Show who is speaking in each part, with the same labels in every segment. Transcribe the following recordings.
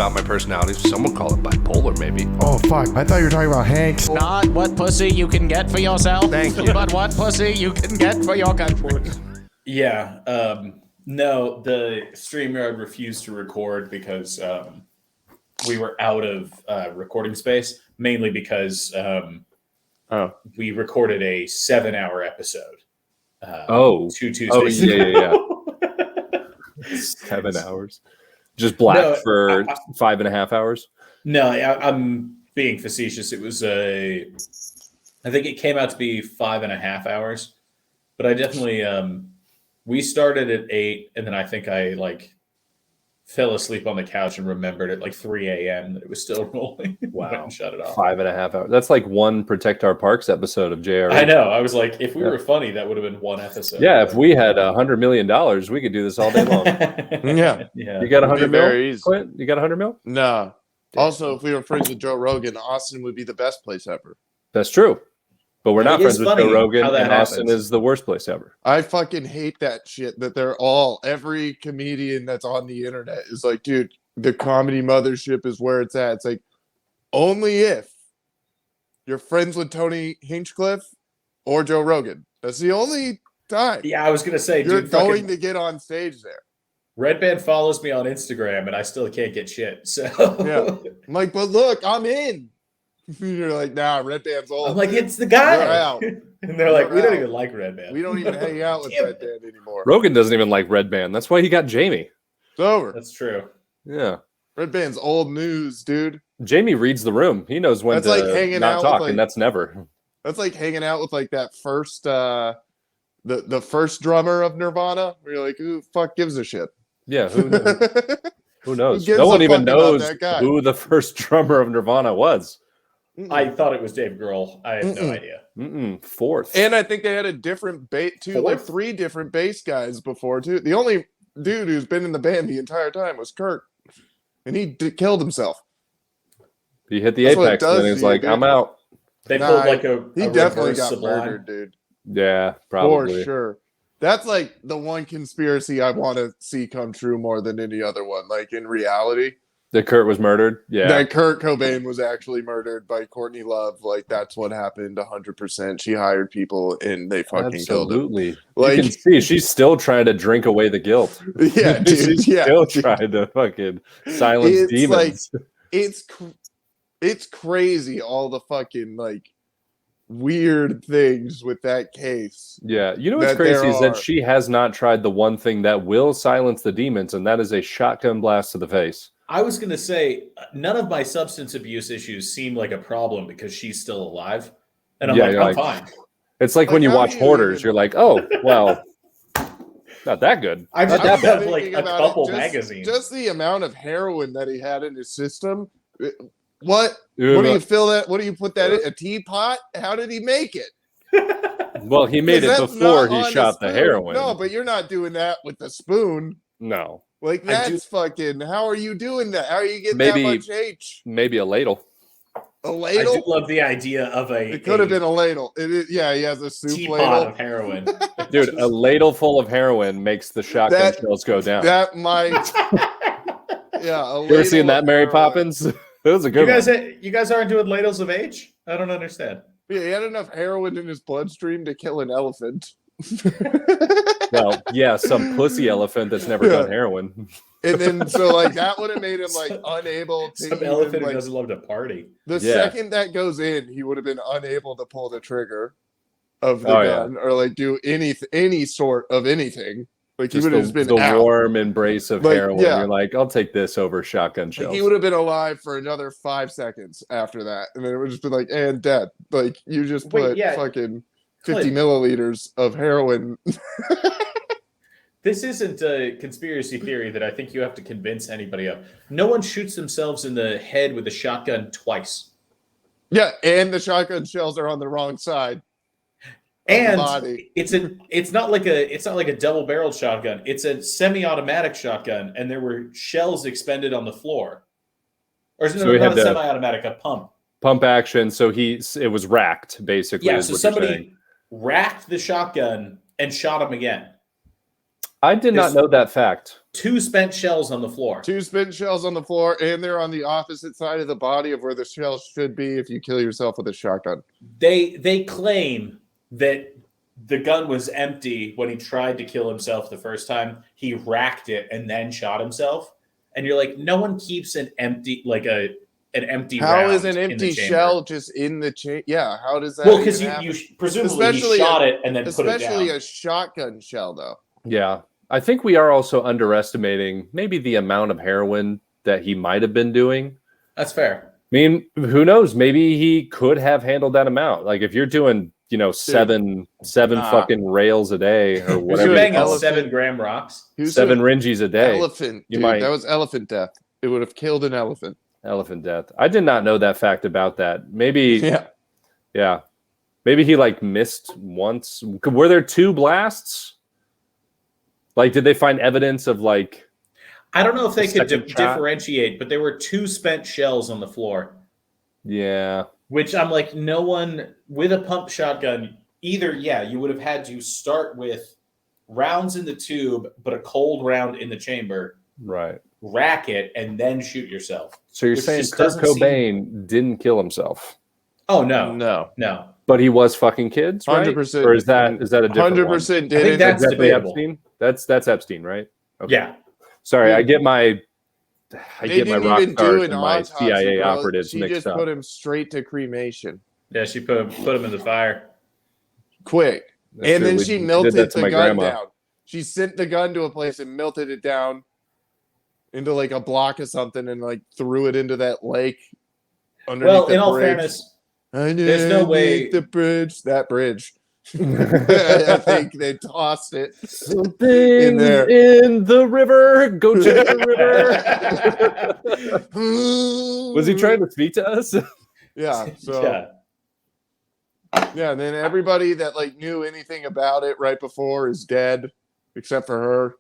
Speaker 1: not my personality. Some would call it bipolar, maybe.
Speaker 2: Oh, fuck. I thought you were talking about Hanks.
Speaker 3: Not what pussy you can get for yourself.
Speaker 1: Thank you.
Speaker 3: But what pussy you can get for your country.
Speaker 4: Yeah. No, the StreamYard refused to record because we were out of recording space, mainly because we recorded a 7-hour episode. 2 Tuesdays ago.
Speaker 5: Yeah. 7 hours. Just black for 5.5 hours?
Speaker 4: No, I'm being facetious. It was I think it came out to be 5.5 hours, but I definitely, we started at 8, and then I think I fell asleep on the couch and remembered at 3 a.m. that it was still rolling.
Speaker 5: Wow.
Speaker 4: And shut it off.
Speaker 5: 5.5 hours. That's like one Protect Our Parks episode of JRE.
Speaker 4: I know. I was like, if we were funny, that would have been one episode.
Speaker 5: Yeah, if we had $100 million, we could do this all day long.
Speaker 2: Yeah.
Speaker 4: Yeah.
Speaker 5: You got 100 mil?
Speaker 2: Very easy.
Speaker 5: Clint? You got 100 mil?
Speaker 2: No. Also, if we were friends with Joe Rogan, Austin would be the best place ever.
Speaker 5: That's true. But we're not
Speaker 4: It is
Speaker 5: friends with
Speaker 4: funny
Speaker 5: Joe Rogan,
Speaker 4: how that
Speaker 5: and Austin
Speaker 4: happens.
Speaker 5: is the worst place ever.
Speaker 2: I fucking hate that shit that every comedian that's on the internet is like, dude, the comedy mothership is where it's at. It's like, only if you're friends with Tony Hinchcliffe or Joe Rogan. That's the only time
Speaker 4: Yeah, I was going to say,
Speaker 2: you're
Speaker 4: dude,
Speaker 2: going to get on stage there.
Speaker 4: Red Band follows me on Instagram, and I still can't get shit. So
Speaker 2: Yeah. I'm like, but look, I'm in. You're like, nah, Red Band's old.
Speaker 4: I'm like,
Speaker 2: dude.
Speaker 4: it's the guy.
Speaker 2: You're out.
Speaker 4: And they're like,
Speaker 2: You're
Speaker 4: we don't
Speaker 2: out.
Speaker 4: even like Red Band.
Speaker 2: We don't even hang out with
Speaker 4: Damn
Speaker 2: Red
Speaker 4: it.
Speaker 2: Band anymore.
Speaker 5: Rogan doesn't even like Red Band. That's why he got Jamie.
Speaker 2: It's over.
Speaker 4: That's true.
Speaker 5: Yeah.
Speaker 2: Red Band's old news, dude.
Speaker 5: Jamie reads the room. He knows when
Speaker 2: That's
Speaker 5: to
Speaker 2: like hanging
Speaker 5: not
Speaker 2: out
Speaker 5: talk,
Speaker 2: with,
Speaker 5: and that's never.
Speaker 2: That's like hanging out with that first the first drummer of Nirvana. Where you're like, who the fuck gives a shit?
Speaker 5: Yeah, who knows? Who knows?
Speaker 2: gives
Speaker 5: No one
Speaker 2: a
Speaker 5: even
Speaker 2: fuck about
Speaker 5: knows
Speaker 2: that guy?
Speaker 5: who the first drummer of Nirvana was.
Speaker 4: I thought it was Dave Grohl. I have no idea.
Speaker 5: Fourth.
Speaker 2: And I think they had a different bass,
Speaker 4: Fourth?
Speaker 2: 3 different bass guys before too. The only dude who's been in the band the entire time was Kurt, and he killed himself.
Speaker 5: He hit the
Speaker 2: That's what it
Speaker 5: apex,
Speaker 2: does
Speaker 5: and then he's
Speaker 2: to you,
Speaker 5: like,
Speaker 2: dude.
Speaker 5: "I'm out."
Speaker 4: They
Speaker 2: Nah,
Speaker 4: pulled
Speaker 2: He
Speaker 4: a
Speaker 2: definitely
Speaker 4: reverse
Speaker 2: got
Speaker 4: Sublime.
Speaker 2: murdered, dude.
Speaker 5: Yeah, probably.
Speaker 2: For sure. That's like the one conspiracy I want to see come true more than any other one. Like in reality,
Speaker 5: That Kurt was murdered. Yeah,
Speaker 2: that Kurt Cobain was actually murdered by Courtney Love. Like that's what happened 100%. She hired people and they fucking killed him.
Speaker 5: absolutely.
Speaker 2: Like-
Speaker 5: you can see she's still trying to drink away the guilt.
Speaker 2: Yeah, dude.
Speaker 5: She's
Speaker 2: Yeah.
Speaker 5: still trying to fucking silence
Speaker 2: It's
Speaker 5: demons.
Speaker 2: It's crazy all the fucking weird things with that case.
Speaker 5: Yeah, you know what's
Speaker 2: that there
Speaker 5: crazy is that
Speaker 2: are.
Speaker 5: she has not tried the one thing that will silence the demons, and that is a shotgun blast to the face.
Speaker 4: I was going to say, none of my substance abuse issues seem like a problem because she's still alive. And I'm
Speaker 5: Yeah,
Speaker 4: like,
Speaker 5: you're
Speaker 4: I'm
Speaker 5: like-
Speaker 4: fine.
Speaker 5: It's like when you
Speaker 2: how
Speaker 5: watch
Speaker 2: do you
Speaker 5: Hoarders,
Speaker 2: even-
Speaker 5: you're like, oh, well, not that good.
Speaker 4: I
Speaker 5: Not
Speaker 4: just
Speaker 5: that bad.
Speaker 4: have like
Speaker 2: Thinking
Speaker 4: a
Speaker 2: about
Speaker 4: couple
Speaker 2: just,
Speaker 4: magazines.
Speaker 2: Just the amount of heroin that he had in his system. What
Speaker 5: Yeah,
Speaker 2: do you
Speaker 5: but-
Speaker 2: fill that? What do you put that in? A teapot? How did he make it?
Speaker 5: Well, he made it
Speaker 2: 'Cause that's
Speaker 5: before
Speaker 2: not on
Speaker 5: he
Speaker 2: a
Speaker 5: shot the
Speaker 2: spoon.
Speaker 5: heroin.
Speaker 2: No, but you're not doing that with the spoon.
Speaker 5: No,
Speaker 2: Like
Speaker 4: I do-
Speaker 2: that's fucking. How are you doing that? How are you getting
Speaker 5: Maybe-
Speaker 2: that much H?
Speaker 5: maybe a ladle.
Speaker 2: A
Speaker 4: I
Speaker 2: ladle?
Speaker 4: do love the idea of
Speaker 2: It could have been a ladle. It is, yeah, he has a soup
Speaker 4: teapot
Speaker 2: ladle.
Speaker 4: of heroin.
Speaker 5: Dude, a ladle full of heroin makes the shotgun
Speaker 2: That-
Speaker 5: shells go down.
Speaker 2: That might. Yeah. A
Speaker 5: You ever seen
Speaker 2: ladle
Speaker 5: that,
Speaker 2: of
Speaker 5: Mary
Speaker 2: heroin.
Speaker 5: Poppins? That was a good
Speaker 4: You guys aren't doing Ladles of H? I don't understand.
Speaker 2: Yeah, he had enough heroin in his bloodstream to kill an elephant.
Speaker 5: one. Well, yeah, some pussy elephant that's never done heroin.
Speaker 2: And then so that would have made him unable to
Speaker 4: Some
Speaker 2: even,
Speaker 4: elephant who doesn't love to party.
Speaker 2: the
Speaker 5: Yeah.
Speaker 2: second that goes in, he would have been unable to pull the trigger of the
Speaker 5: Oh, yeah.
Speaker 2: gun or do any sort of anything. Like
Speaker 5: Just
Speaker 2: he would have just
Speaker 5: the
Speaker 2: been out.
Speaker 5: warm embrace of
Speaker 2: Like,
Speaker 5: heroin.
Speaker 2: yeah.
Speaker 5: You're like, I'll take this over shotgun
Speaker 2: Like,
Speaker 5: shells.
Speaker 2: he would have been alive for another 5 seconds after that, and then it would just be and dead. Like you just
Speaker 4: Wait,
Speaker 2: put
Speaker 4: yeah.
Speaker 2: fucking 50
Speaker 4: Clint.
Speaker 2: milliliters of heroin.
Speaker 4: This isn't a conspiracy theory that I think you have to convince anybody of. No one shoots themselves in the head with a shotgun twice.
Speaker 2: Yeah, and the shotgun shells are on the wrong side.
Speaker 4: And
Speaker 2: body.
Speaker 4: it's not like a double-barreled shotgun. It's a semi-automatic shotgun, and there were shells expended on the floor. Or
Speaker 5: So
Speaker 4: no,
Speaker 5: he
Speaker 4: not
Speaker 5: had
Speaker 4: a
Speaker 5: to-
Speaker 4: semi-automatic, a pump.
Speaker 5: Pump action. So it was racked, basically.
Speaker 4: Yeah,
Speaker 5: is
Speaker 4: so
Speaker 5: what you're saying.
Speaker 4: somebody racked the shotgun and shot him again.
Speaker 5: I did not know that fact.
Speaker 4: 2 spent shells on the floor.
Speaker 2: 2 spent shells on the floor, and they're on the opposite side of the body of where the shells should be if you kill yourself with a shotgun.
Speaker 4: They claim that the gun was empty when he tried to kill himself the first time. He racked it and then shot himself. And you're like, no one keeps an empty an empty.
Speaker 2: How
Speaker 4: round
Speaker 2: is an
Speaker 4: in
Speaker 2: empty
Speaker 4: the chamber.
Speaker 2: shell just in the chamber? Yeah, how does that?
Speaker 4: Well, because
Speaker 2: even
Speaker 4: you
Speaker 2: happen?
Speaker 4: presumably
Speaker 2: Especially
Speaker 4: he shot it and then put it
Speaker 2: especially
Speaker 4: down.
Speaker 2: a shotgun shell, though.
Speaker 5: Yeah. I think we are also underestimating maybe the amount of heroin that he might have been doing.
Speaker 4: That's fair.
Speaker 5: I mean, who knows? Maybe he could have handled that amount. Like if you're doing, seven fucking rails a day or whatever.
Speaker 4: You're banging
Speaker 2: elephant.
Speaker 4: 7 gram rocks.
Speaker 5: 7 ringies a day.
Speaker 2: Elephant,
Speaker 5: You
Speaker 2: dude.
Speaker 5: might-
Speaker 2: That was elephant death. It would have killed an elephant.
Speaker 5: Elephant death. I did not know that fact about that. Maybe,
Speaker 2: Yeah.
Speaker 5: Maybe he missed once. Were there 2 blasts? Did they find evidence of
Speaker 4: I don't know if they could
Speaker 5: second shot?
Speaker 4: differentiate, but there were 2 spent shells on the floor.
Speaker 5: Yeah.
Speaker 4: Which I'm like, no one with a pump shotgun, either, you would have had to start with rounds in the tube, but a cold round in the chamber,
Speaker 5: Right.
Speaker 4: rack it, and then shoot yourself.
Speaker 5: So you're
Speaker 4: Which
Speaker 5: saying
Speaker 4: just
Speaker 5: Kurt
Speaker 4: doesn't
Speaker 5: Cobain didn't kill himself,
Speaker 4: Oh, no.
Speaker 2: No.
Speaker 5: but he was fucking kids, right?
Speaker 2: 100%.
Speaker 5: Or is that a different
Speaker 2: 100%
Speaker 4: I
Speaker 2: did
Speaker 4: think
Speaker 2: it.
Speaker 4: that's
Speaker 5: one?
Speaker 4: debatable.
Speaker 5: Epstein? That's Epstein, right? Okay.
Speaker 4: Yeah.
Speaker 5: Sorry, I get my
Speaker 2: They
Speaker 5: get my
Speaker 2: didn't
Speaker 5: rock
Speaker 2: even do
Speaker 5: stars
Speaker 2: an
Speaker 5: and my
Speaker 2: autopsy,
Speaker 5: CIA
Speaker 2: bro.
Speaker 5: operatives
Speaker 2: She
Speaker 5: mixed
Speaker 2: just
Speaker 5: up.
Speaker 2: put him straight to cremation.
Speaker 4: Yeah, she put him in the fire.
Speaker 2: Quick.
Speaker 5: That's
Speaker 2: And
Speaker 5: true.
Speaker 2: then
Speaker 5: We
Speaker 2: she
Speaker 5: did
Speaker 2: melted
Speaker 5: that to
Speaker 2: the
Speaker 5: my
Speaker 2: gun
Speaker 5: grandma.
Speaker 2: down. She sent the gun to a place and melted it down into a block of something and threw it into that lake underneath
Speaker 4: Well,
Speaker 2: the
Speaker 4: in all
Speaker 2: bridge.
Speaker 4: fairness,
Speaker 2: There's
Speaker 4: no way-
Speaker 2: the bridge. That bridge. I think they tossed it.
Speaker 5: Something
Speaker 2: there.
Speaker 5: in the river. Go check the river. Was he trying to speak to us?
Speaker 2: Yeah. So yeah, and then everybody that knew anything about it right before is dead, except for her.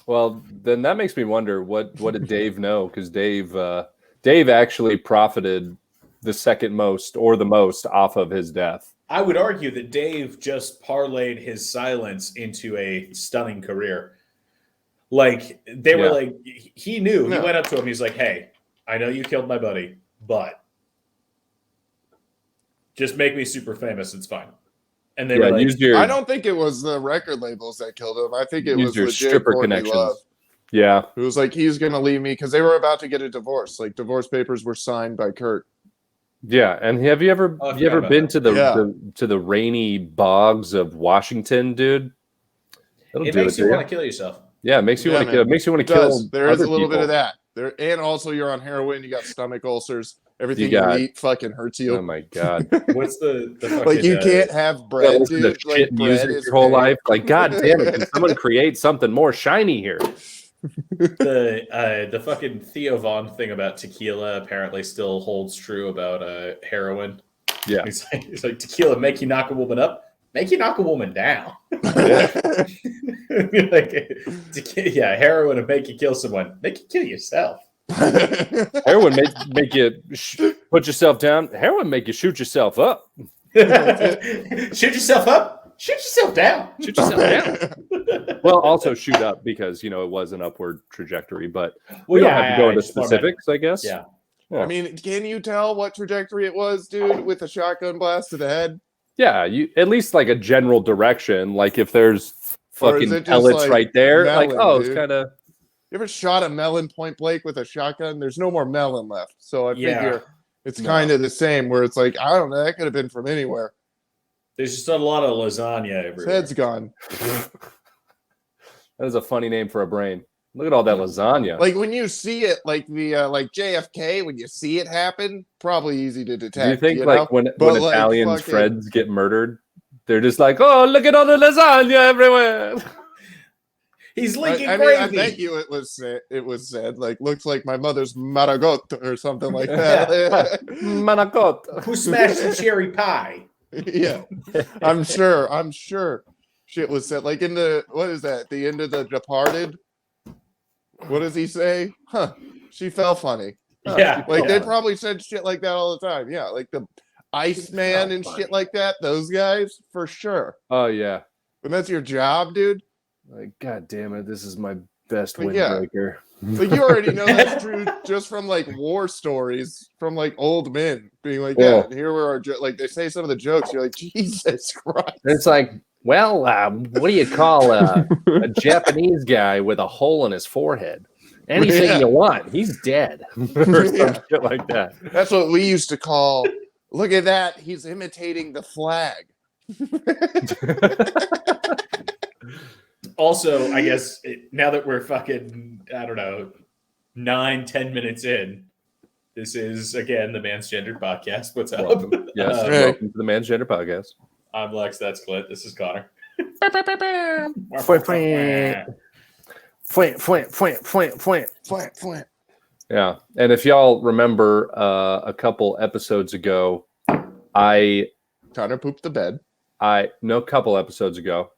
Speaker 5: Well, then that makes me wonder what did Dave know? Because Dave actually profited the second most or the most off of his death.
Speaker 4: I would argue that Dave just parlayed his silence into a stunning career. They were he knew. He went up to him. He's like, "Hey, I know you killed my buddy, but just make me super famous. It's fine." And they were like,
Speaker 5: use your
Speaker 2: I don't think it was the record labels that killed him. I think it
Speaker 5: use
Speaker 2: was
Speaker 5: your
Speaker 2: legit
Speaker 5: stripper
Speaker 2: Courtney
Speaker 5: connections.
Speaker 2: Love.
Speaker 5: Yeah.
Speaker 2: Who was he's gonna leave me because they were about to get a divorce. Divorce papers were signed by Kurt.
Speaker 5: Yeah, and have you ever
Speaker 4: Oh, I forgot about
Speaker 5: been
Speaker 4: that.
Speaker 5: to the rainy bogs of Washington, dude? That'll
Speaker 4: it
Speaker 5: do
Speaker 4: makes
Speaker 5: to
Speaker 4: you want to kill yourself.
Speaker 5: Yeah, it makes you want to
Speaker 2: man.
Speaker 5: kill. It makes you want
Speaker 2: It
Speaker 5: to kill.
Speaker 2: does. There is a
Speaker 5: other
Speaker 2: little bit
Speaker 5: people.
Speaker 2: of that. There, and also you're on heroin. You got stomach ulcers. Everything
Speaker 5: You
Speaker 2: you,
Speaker 5: got-
Speaker 2: eat fucking hurts you.
Speaker 5: Oh my god!
Speaker 4: What's the fucking,
Speaker 2: you can't have
Speaker 5: Yeah,
Speaker 2: bread,
Speaker 5: listen to
Speaker 2: dude.
Speaker 5: shit
Speaker 2: bread
Speaker 5: music
Speaker 2: is
Speaker 5: your whole
Speaker 2: bad.
Speaker 5: life. God damn it! Can someone create something more shiny here?
Speaker 4: the fucking Theo Vaughn thing about tequila apparently still holds true about heroin.
Speaker 5: Yeah.
Speaker 4: He's like tequila make you knock a woman up, make you knock a woman down. Heroin will make you kill someone, make you kill yourself.
Speaker 5: Heroin make you put yourself down. Heroin make you shoot yourself up.
Speaker 4: Shoot yourself up, shoot yourself down.
Speaker 5: Shoot yourself down. Well, also shoot up because it was an upward trajectory, but we don't have to go into specifics, I guess.
Speaker 4: Yeah.
Speaker 2: I mean, can you tell what trajectory it was, dude, with a shotgun blast to the head?
Speaker 5: Yeah, you at least a general direction. If there's
Speaker 2: Or is
Speaker 5: fucking
Speaker 2: it just,
Speaker 5: pellets right there,
Speaker 2: melon,
Speaker 5: it's
Speaker 2: dude?
Speaker 5: kind of.
Speaker 2: You ever shot a melon point blank with a shotgun? There's no more melon left. So I
Speaker 4: Yeah.
Speaker 2: figure it's kind of the same where it's I don't know, that could have been from anywhere.
Speaker 4: There's just a lot of lasagna
Speaker 2: His
Speaker 4: everywhere.
Speaker 2: head's gone.
Speaker 5: That is a funny name for a brain. Look at all that lasagna.
Speaker 2: When you see it, the JFK, when you see it happen, probably easy to detect.
Speaker 5: Do you think
Speaker 2: know?
Speaker 5: when
Speaker 2: But,
Speaker 5: Italians'
Speaker 2: fucking-
Speaker 5: friends get murdered, they're just oh, look at all the lasagna everywhere.
Speaker 4: He's leaking
Speaker 2: I
Speaker 4: gravy.
Speaker 2: bet you it was said looks like my mother's Maragotto or something like that.
Speaker 5: Manacot.
Speaker 4: Who smashed the cherry pie?
Speaker 2: Yeah, I'm sure shit was said in the what is that, the end of The Departed? What does he say? She fell funny.
Speaker 4: Yeah,
Speaker 2: They probably said shit like that all the time. Yeah, the Iceman and shit like that, those guys for sure.
Speaker 5: Oh yeah.
Speaker 2: when that's your job, dude.
Speaker 5: Like, God damn it, this is my best
Speaker 2: But yeah.
Speaker 5: windbreaker.
Speaker 2: Like you already know that's true just from like war stories from like old men being like,
Speaker 5: Yeah.
Speaker 2: here were our like they say some of the jokes. You're like, Jesus Christ.
Speaker 5: It's like, well, what do you call a Japanese guy with a hole in his forehead? Anything
Speaker 2: Yeah.
Speaker 5: you want. He's dead. Or some
Speaker 2: Yeah.
Speaker 5: shit like that.
Speaker 2: That's what we used to call. Look at that. He's imitating the flag.
Speaker 4: Also, I guess now that we're fucking, I don't know, 9-10 minutes in, this is again the Man's Gendered Podcast. What's up?
Speaker 5: Welcome. Yes,
Speaker 2: Hey.
Speaker 5: welcome to the Man's Gender Podcast.
Speaker 4: I'm Lex. That's Clint. This is Connor.
Speaker 2: Flint.
Speaker 5: Yeah, and if y'all remember a couple episodes ago,
Speaker 2: Connor pooped the bed.
Speaker 5: couple episodes ago,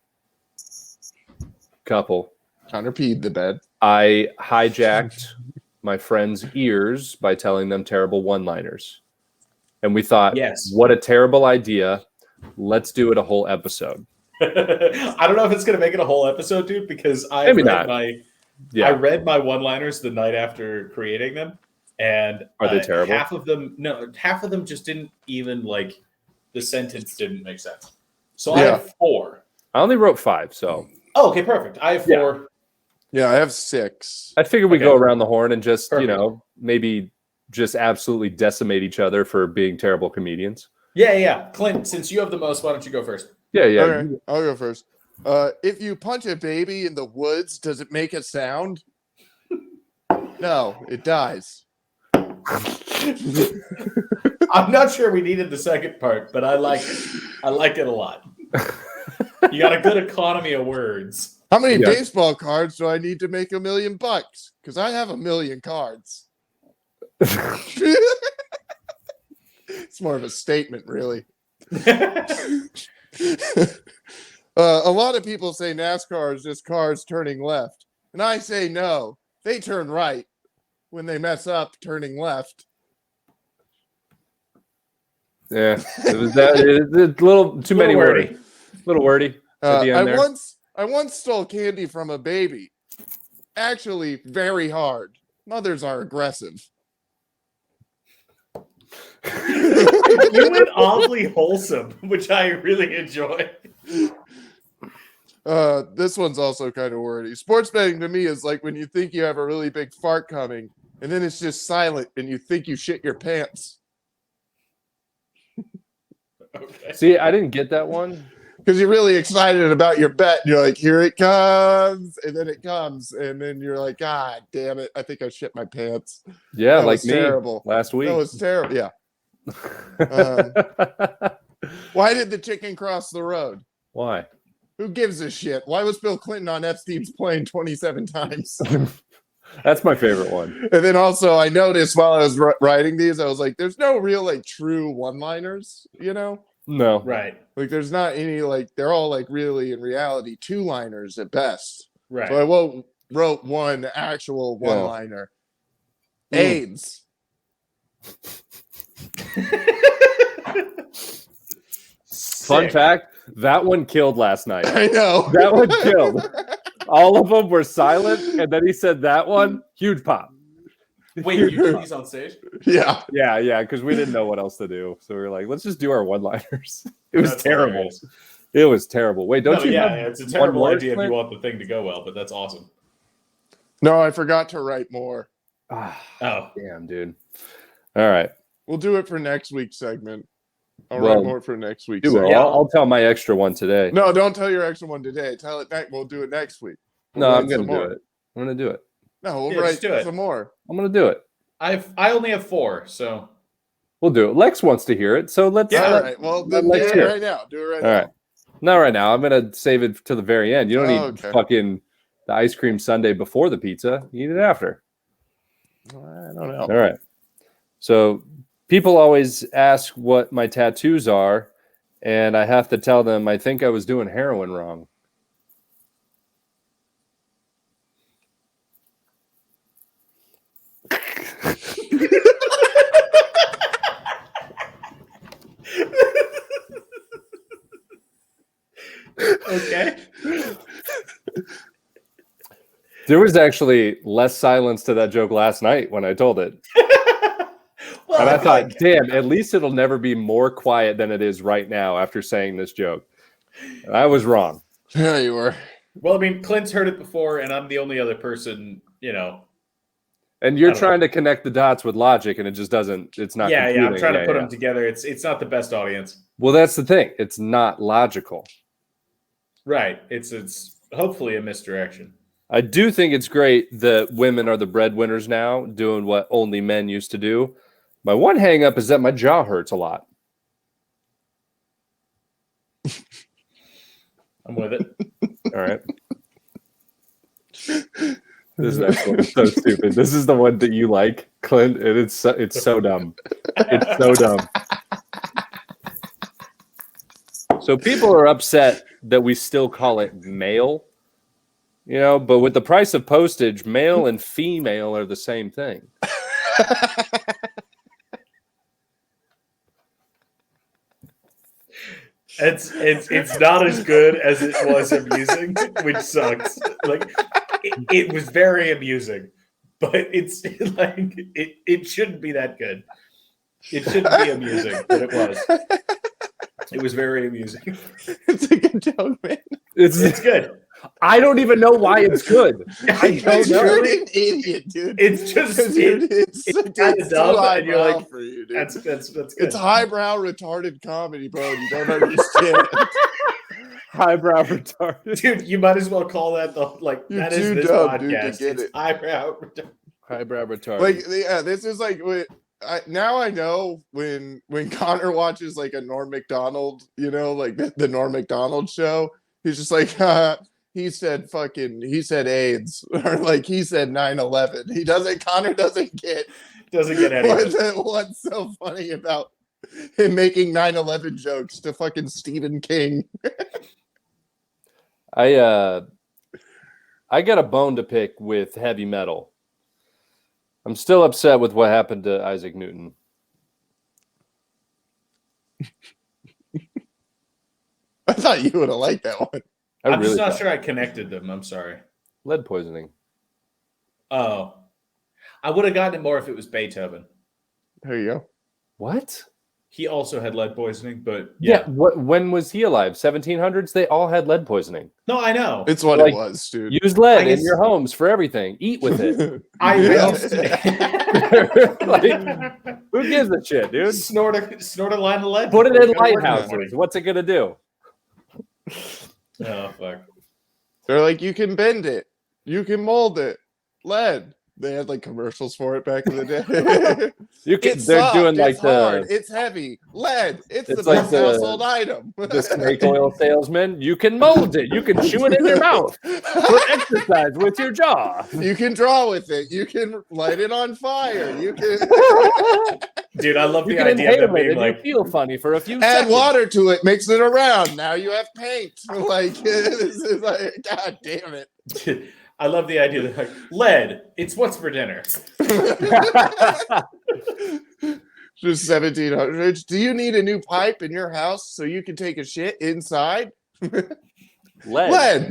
Speaker 2: Connor peed the bed.
Speaker 5: I hijacked my friends' ears by telling them terrible one-liners. And we thought,
Speaker 4: Yes.
Speaker 5: what a terrible idea. Let's do it a whole episode.
Speaker 4: I don't know if it's going to make it a whole episode, dude, because I
Speaker 5: Maybe
Speaker 4: read
Speaker 5: not.
Speaker 4: I read my one-liners the night after creating them, and
Speaker 5: Are they terrible?
Speaker 4: Half of them just didn't even like the sentence didn't make sense. So I
Speaker 2: Yeah.
Speaker 4: have 4.
Speaker 5: I only wrote 5, so
Speaker 4: Oh, okay, perfect. I have 4.
Speaker 2: Yeah, I have 6.
Speaker 5: I figured we
Speaker 4: Okay.
Speaker 5: go around the horn and just,
Speaker 4: Perfect.
Speaker 5: maybe just absolutely decimate each other for being terrible comedians.
Speaker 4: Yeah. Clint, since you have the most, why don't you go first?
Speaker 5: Yeah.
Speaker 2: Okay, I'll go first. If you punch a baby in the woods, does it make a sound? No, it dies.
Speaker 4: I'm not sure we needed the second part, but I like it. I like it a lot. You got a good economy of words.
Speaker 2: How many
Speaker 5: Yeah.
Speaker 2: baseball cards do I need to make $1 million? Because I have 1 million cards. It's more of a statement, really. A lot of people say NASCAR is just cars turning left, and I say no. They turn right when they mess up turning left.
Speaker 5: Yeah. It was a little too many
Speaker 4: Little
Speaker 5: wordy. Little wordy at the end there.
Speaker 2: I once stole candy from a baby. Actually, very hard. Mothers are aggressive.
Speaker 4: You went oddly wholesome, which I really enjoy.
Speaker 2: This one's also kind of wordy. Sports betting to me is like when you think you have a really big fart coming, and then it's just silent, and you think you shit your pants.
Speaker 4: Okay.
Speaker 5: See, I didn't get that one.
Speaker 2: Because you're really excited about your bet. And you're like, here it comes. And then it comes. And then you're like, God damn it. I think I shit my pants.
Speaker 5: Yeah,
Speaker 2: That
Speaker 5: like
Speaker 2: was
Speaker 5: me
Speaker 2: terrible.
Speaker 5: last week.
Speaker 2: That was terrible. Yeah. Why did the chicken cross the road?
Speaker 5: Why?
Speaker 2: Who gives a shit? Why was Bill Clinton on Epstein's plane 27 times?
Speaker 5: That's my favorite one.
Speaker 2: And then also I noticed while I was writing these, I was like, there's no real like true one-liners, you know?
Speaker 5: No.
Speaker 4: Right.
Speaker 2: Like there's not any like they're all like really in reality two-liners at best.
Speaker 4: Right.
Speaker 2: So I wrote one actual one-liner.
Speaker 5: Mm.
Speaker 2: AIDS.
Speaker 5: Fun fact, that one killed last night.
Speaker 2: I know.
Speaker 5: That one killed. All of them were silent, and then he said that one, huge pop.
Speaker 4: Wait, you did these on stage?
Speaker 2: Yeah.
Speaker 5: Yeah, because we didn't know what else to do. So we were like, let's just do our one-liners. It was
Speaker 4: That's
Speaker 5: terrible.
Speaker 4: hilarious.
Speaker 5: It was terrible. Wait, don't
Speaker 4: No,
Speaker 5: you
Speaker 4: yeah,
Speaker 5: have
Speaker 4: it's a
Speaker 5: one
Speaker 4: terrible
Speaker 5: more,
Speaker 4: idea if
Speaker 5: Clint?
Speaker 4: you want the thing to go well, but that's awesome.
Speaker 2: No, I forgot to write more.
Speaker 5: Ah,
Speaker 4: Oh,
Speaker 5: damn, dude. All right.
Speaker 2: We'll do it for next week's segment. I'll
Speaker 5: Well,
Speaker 2: write more for next week's
Speaker 5: Do it.
Speaker 2: segment.
Speaker 4: Yeah.
Speaker 5: I'll tell my extra one today.
Speaker 2: No, don't tell your extra one today. Tell it next. We'll do it next week.
Speaker 5: No,
Speaker 2: We'll
Speaker 5: I'm
Speaker 2: write
Speaker 5: going
Speaker 2: some
Speaker 5: to do
Speaker 2: more.
Speaker 5: it. I'm going to do it.
Speaker 2: No, we'll
Speaker 4: Yeah,
Speaker 2: write
Speaker 4: just do it.
Speaker 2: some more.
Speaker 5: I'm going to do it.
Speaker 4: I only have 4, so
Speaker 5: We'll do it. Lex wants to hear it. So let's.
Speaker 2: Yeah, all
Speaker 5: let-
Speaker 2: right. Well, then do
Speaker 5: let's
Speaker 2: it
Speaker 5: hear it.
Speaker 2: right now. Do it right
Speaker 5: All
Speaker 2: now.
Speaker 5: right. Not right now. I'm going to save it to the very end. You don't
Speaker 2: Oh,
Speaker 5: need
Speaker 2: okay.
Speaker 5: fucking the ice cream sundae before the pizza. You eat it after.
Speaker 2: I don't know.
Speaker 5: All right. So people always ask what my tattoos are, and I have to tell them I think I was doing heroin wrong.
Speaker 4: okay.
Speaker 5: There was actually less silence to that joke last night when I told it.
Speaker 4: Well,
Speaker 5: And I thought,
Speaker 4: like,
Speaker 5: damn, at least it'll never be more quiet than it is right now after saying this joke. And I was wrong.
Speaker 2: Yeah, you were.
Speaker 4: well, I mean, Clint's heard it before, and I'm the only other person,
Speaker 5: And you're
Speaker 4: I don't
Speaker 5: trying to connect the dots with logic, and it just doesn't. It's not.
Speaker 4: Yeah, I'm
Speaker 5: computing.
Speaker 4: trying to put them together. It's not the best audience.
Speaker 5: Well, that's the thing. It's not logical.
Speaker 4: Right. It's hopefully a misdirection.
Speaker 5: I do think it's great that women are the breadwinners now, doing what only men used to do. My one hang up is that my jaw hurts a lot.
Speaker 4: I'm with it.
Speaker 5: All right. This next one is so stupid. This is the one that you like, Clint, and it's so dumb. It's so dumb. So people are upset that we still call it male, but with the price of postage, male and female are the same thing.
Speaker 4: It's not as good as it was amusing, which sucks. Like it was very amusing, but it's like it shouldn't be that good. It shouldn't be amusing, but it was. It was very amusing.
Speaker 2: It's a good joke, man.
Speaker 4: It's good.
Speaker 5: I don't even know why it's good. I don't know.
Speaker 2: You're an idiot, dude.
Speaker 4: It's just
Speaker 2: it's
Speaker 4: kind of dumb, and you're
Speaker 2: highbrow
Speaker 4: like,
Speaker 2: for you, dude.
Speaker 4: that's good.
Speaker 2: It's highbrow retarded comedy, bro. You don't understand.
Speaker 5: Highbrow retarded.
Speaker 4: Dude, you might as well call that
Speaker 2: You're
Speaker 4: that
Speaker 2: too
Speaker 4: is this
Speaker 2: dumb,
Speaker 4: podcast.
Speaker 2: dude, to get
Speaker 4: It's
Speaker 2: it.
Speaker 4: highbrow.
Speaker 5: Highbrow retarded.
Speaker 2: Like, yeah, this is like now I know when Connor watches like a Norm Macdonald, like the Norm Macdonald show, he's just like, he said AIDS, or like he said 9/11. Connor doesn't get anything. What's so funny about him making 9/11 jokes to fucking Stephen King?
Speaker 5: I got a bone to pick with heavy metal. I'm still upset with what happened to Isaac Newton.
Speaker 2: I thought you would have liked that one.
Speaker 4: I'm just not sure I connected them. I'm sorry.
Speaker 5: Lead poisoning.
Speaker 4: Oh, I would have gotten it more if it was Beethoven.
Speaker 2: There you go.
Speaker 5: What?
Speaker 4: He also had lead poisoning, but
Speaker 5: Yeah. When was he alive? 1700s? They all had lead poisoning.
Speaker 4: No, I know.
Speaker 2: It's what it was, dude.
Speaker 5: Use lead in your homes for everything. Eat with it.
Speaker 4: I used
Speaker 5: Who gives a shit, dude?
Speaker 4: snort a line of lead.
Speaker 5: Put it in
Speaker 4: before you go to work in the
Speaker 5: lighthouses.
Speaker 4: morning.
Speaker 5: What's it gonna do?
Speaker 4: Oh fuck!
Speaker 2: They're like, you can bend it, you can mold it. Lead. They had like commercials for it back in the day.
Speaker 5: You can.
Speaker 2: It's
Speaker 5: They're
Speaker 2: soft,
Speaker 5: doing like
Speaker 2: it's hard, it's heavy. Lead. It's the
Speaker 5: like
Speaker 2: best household item.
Speaker 5: the snake oil salesman. You can mold it. You can chew it in your mouth for exercise with your jaw.
Speaker 2: You can draw with it. You can light it on fire. You can
Speaker 4: Dude, I love
Speaker 5: You
Speaker 4: the
Speaker 5: can
Speaker 4: idea of
Speaker 5: inhale
Speaker 4: them
Speaker 5: it
Speaker 4: being
Speaker 5: and
Speaker 4: like,
Speaker 5: you feel funny for a few
Speaker 2: add
Speaker 5: seconds.
Speaker 2: water to it, mix it around. Now you have paint. Like this is like, god damn it.
Speaker 4: I love the idea that like, lead. It's what's for dinner.
Speaker 2: Just 1700s. Do you need a new pipe in your house so you can take a shit inside? Lead.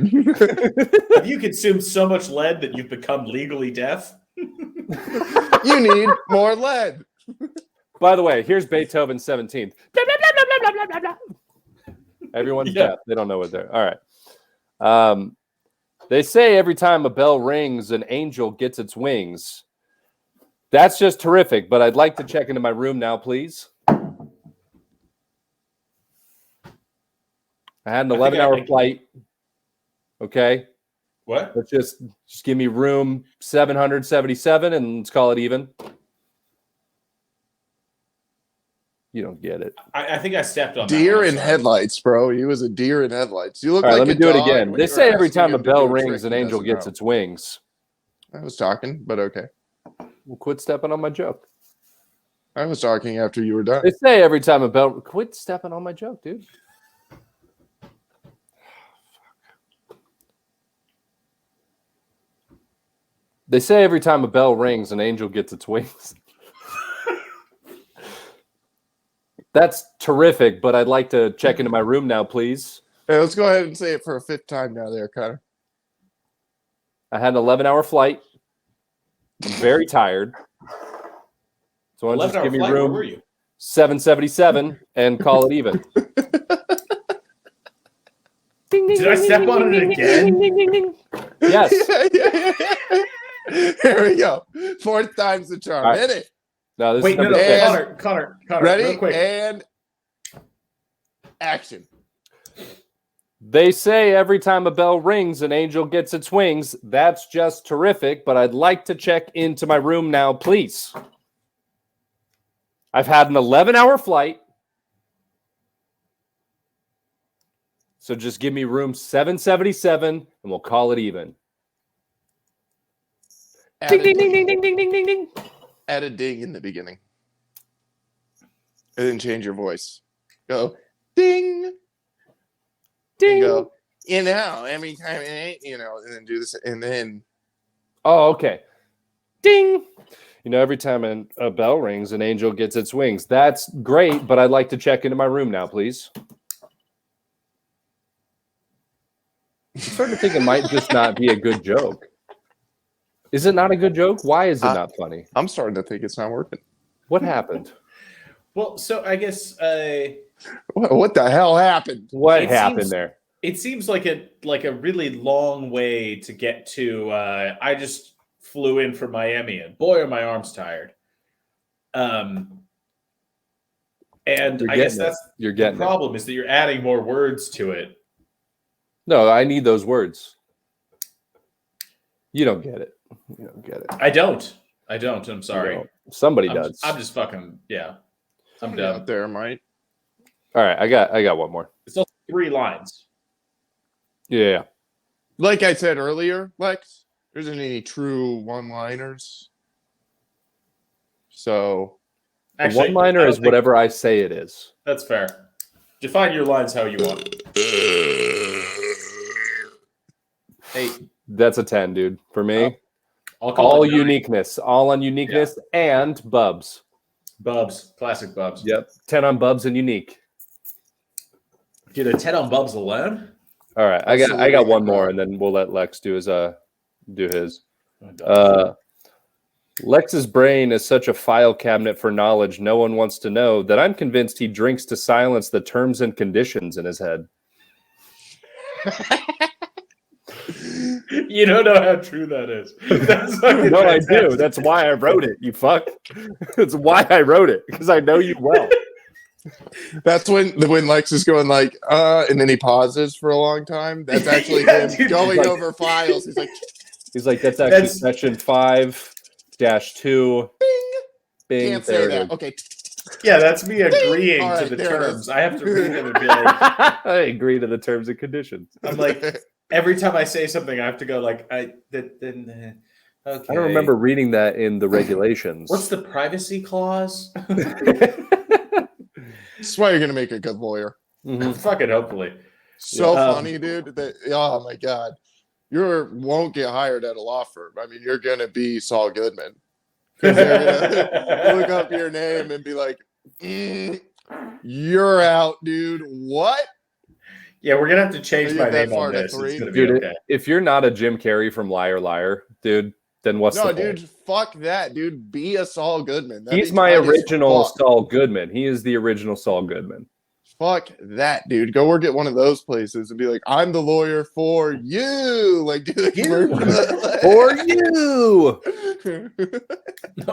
Speaker 4: Have you consumed so much lead that you've become legally deaf?
Speaker 2: You need more lead.
Speaker 5: By the way, here's Beethoven's 17th. Everyone's deaf. They don't know what they're. All right. They say every time a bell rings, an angel gets its wings. That's just terrific, but I'd like to check into my room now, please. I had an 11-hour flight. Okay.
Speaker 4: What?
Speaker 5: Let's just give me room 777 and let's call it even. You don't get it.
Speaker 4: I think I stepped on
Speaker 2: Deer
Speaker 4: that
Speaker 2: in headlights, bro. He was a deer in headlights. You look
Speaker 5: All right,
Speaker 2: like
Speaker 5: let me
Speaker 2: a
Speaker 5: do it
Speaker 2: dog
Speaker 5: again.
Speaker 2: when
Speaker 5: They
Speaker 2: you're
Speaker 5: say every
Speaker 2: asking
Speaker 5: time a
Speaker 2: him to
Speaker 5: bell
Speaker 2: do a trick
Speaker 5: rings, an
Speaker 2: he
Speaker 5: angel
Speaker 2: doesn't
Speaker 5: gets
Speaker 2: know.
Speaker 5: its wings.
Speaker 2: I was talking, but okay.
Speaker 5: Well, quit stepping on my joke.
Speaker 2: I was talking after you were done.
Speaker 5: They say every time a bell... Quit stepping on my joke, dude. They say every time a bell rings, an angel gets its wings. That's terrific, but I'd like to check into my room now, please.
Speaker 2: Hey, let's go ahead and say it for a fifth time now there, Connor.
Speaker 5: I had an 11-hour flight. I'm very tired. So why don't you just give me
Speaker 4: flight, where
Speaker 5: room
Speaker 4: were you?
Speaker 5: 777 and call it even.
Speaker 4: Did I step on it again?
Speaker 5: Yes.
Speaker 2: Here we go. Fourth time's the charm.
Speaker 5: All right.
Speaker 2: Hit it.
Speaker 5: No, this
Speaker 4: Wait,
Speaker 5: is
Speaker 4: no,
Speaker 5: number six.
Speaker 4: Connor,
Speaker 2: Ready?
Speaker 4: real quick.
Speaker 2: And action.
Speaker 5: They say every time a bell rings, an angel gets its wings. That's just terrific, but I'd like to check into my room now, please. I've had an 11-hour flight. So just give me room 777 and we'll call it even. Ding, ding, ding, ding, ding, ding, ding, ding, ding.
Speaker 2: Add a ding in the beginning. And then change your voice. Go ding.
Speaker 5: Ding.
Speaker 2: And go, every time it ain't, and then do this, and then.
Speaker 5: Oh, okay. Ding. Every time a bell rings, an angel gets its wings. That's great, but I'd like to check into my room now, please. I'm starting to think it might just not be a good joke. Is it not a good joke? Why is it not funny?
Speaker 2: I'm starting to think it's not working.
Speaker 5: What happened?
Speaker 4: Well, so I guess
Speaker 2: What the hell happened?
Speaker 5: What happened there?
Speaker 4: It seems like a really long way to get to. I just flew in from Miami, and boy, are my arms tired. And I guess that's the problem is that you're adding more words to it.
Speaker 5: No, I need those words. You don't get it. You don't get it.
Speaker 4: I don't. I'm sorry.
Speaker 5: Somebody does.
Speaker 4: I'm just fucking I'm
Speaker 2: Out
Speaker 4: done.
Speaker 2: there, Mike.
Speaker 5: All right, I got one more.
Speaker 4: It's also 3 lines.
Speaker 5: Yeah.
Speaker 2: Like I said earlier, Lex, there isn't any true one-liners. So
Speaker 4: Actually,
Speaker 5: one-liner is whatever I say it is.
Speaker 4: That's fair. Define your lines how you want. 8.
Speaker 5: That's a 10, dude. For me,
Speaker 4: I'll call
Speaker 5: all
Speaker 4: it 9.
Speaker 5: uniqueness, all on uniqueness and bubs.
Speaker 4: Bubs, classic Bubs.
Speaker 5: Yep, 10 on bubs and unique.
Speaker 4: Dude, a 10 on Bubs alone?
Speaker 5: All right, I got one more, and then we'll let Lex do his. Lex's brain is such a file cabinet for knowledge no one wants to know that I'm convinced he drinks to silence the terms and conditions in his head.
Speaker 4: You don't know how true that is. That's
Speaker 5: No, I do. That's why I wrote it, you fuck. That's why I wrote it, because I know you well.
Speaker 2: that's when Lex is going like, and then he pauses for a long time. That's actually him going over files.
Speaker 5: He's like, that's actually section 5-2. Bing.
Speaker 2: Can't say that. Okay.
Speaker 4: Yeah, that's me agreeing
Speaker 2: right,
Speaker 4: to the
Speaker 2: there it
Speaker 4: terms.
Speaker 2: is.
Speaker 4: I have to read them and be like,
Speaker 5: I agree to the terms and conditions.
Speaker 4: I'm like, every time I say something, I have to go like, okay.
Speaker 5: I don't remember reading that in the regulations.
Speaker 4: What's the privacy clause?
Speaker 2: That's why you're gonna make a good lawyer.
Speaker 5: Mm-hmm.
Speaker 4: Fucking hopefully.
Speaker 2: So funny, dude. Oh my god, you won't get hired at a law firm. I mean, you're gonna be Saul Goodman. They're gonna look up your name and be like, "You're out, dude." What?
Speaker 4: Yeah, we're gonna have to change my name on
Speaker 2: to
Speaker 4: this.
Speaker 2: 3?
Speaker 4: It's gonna be
Speaker 5: Dude,
Speaker 4: okay.
Speaker 5: if you're not a Jim Carrey from Liar Liar, dude, then what's the
Speaker 2: dude?
Speaker 5: point?
Speaker 2: Fuck that, dude. Be a Saul Goodman.
Speaker 5: He's my original Saul Goodman. He is the original Saul Goodman.
Speaker 2: Fuck that, dude. Go work at one of those places and be like, "I'm the lawyer for you." Like, do the
Speaker 5: For you.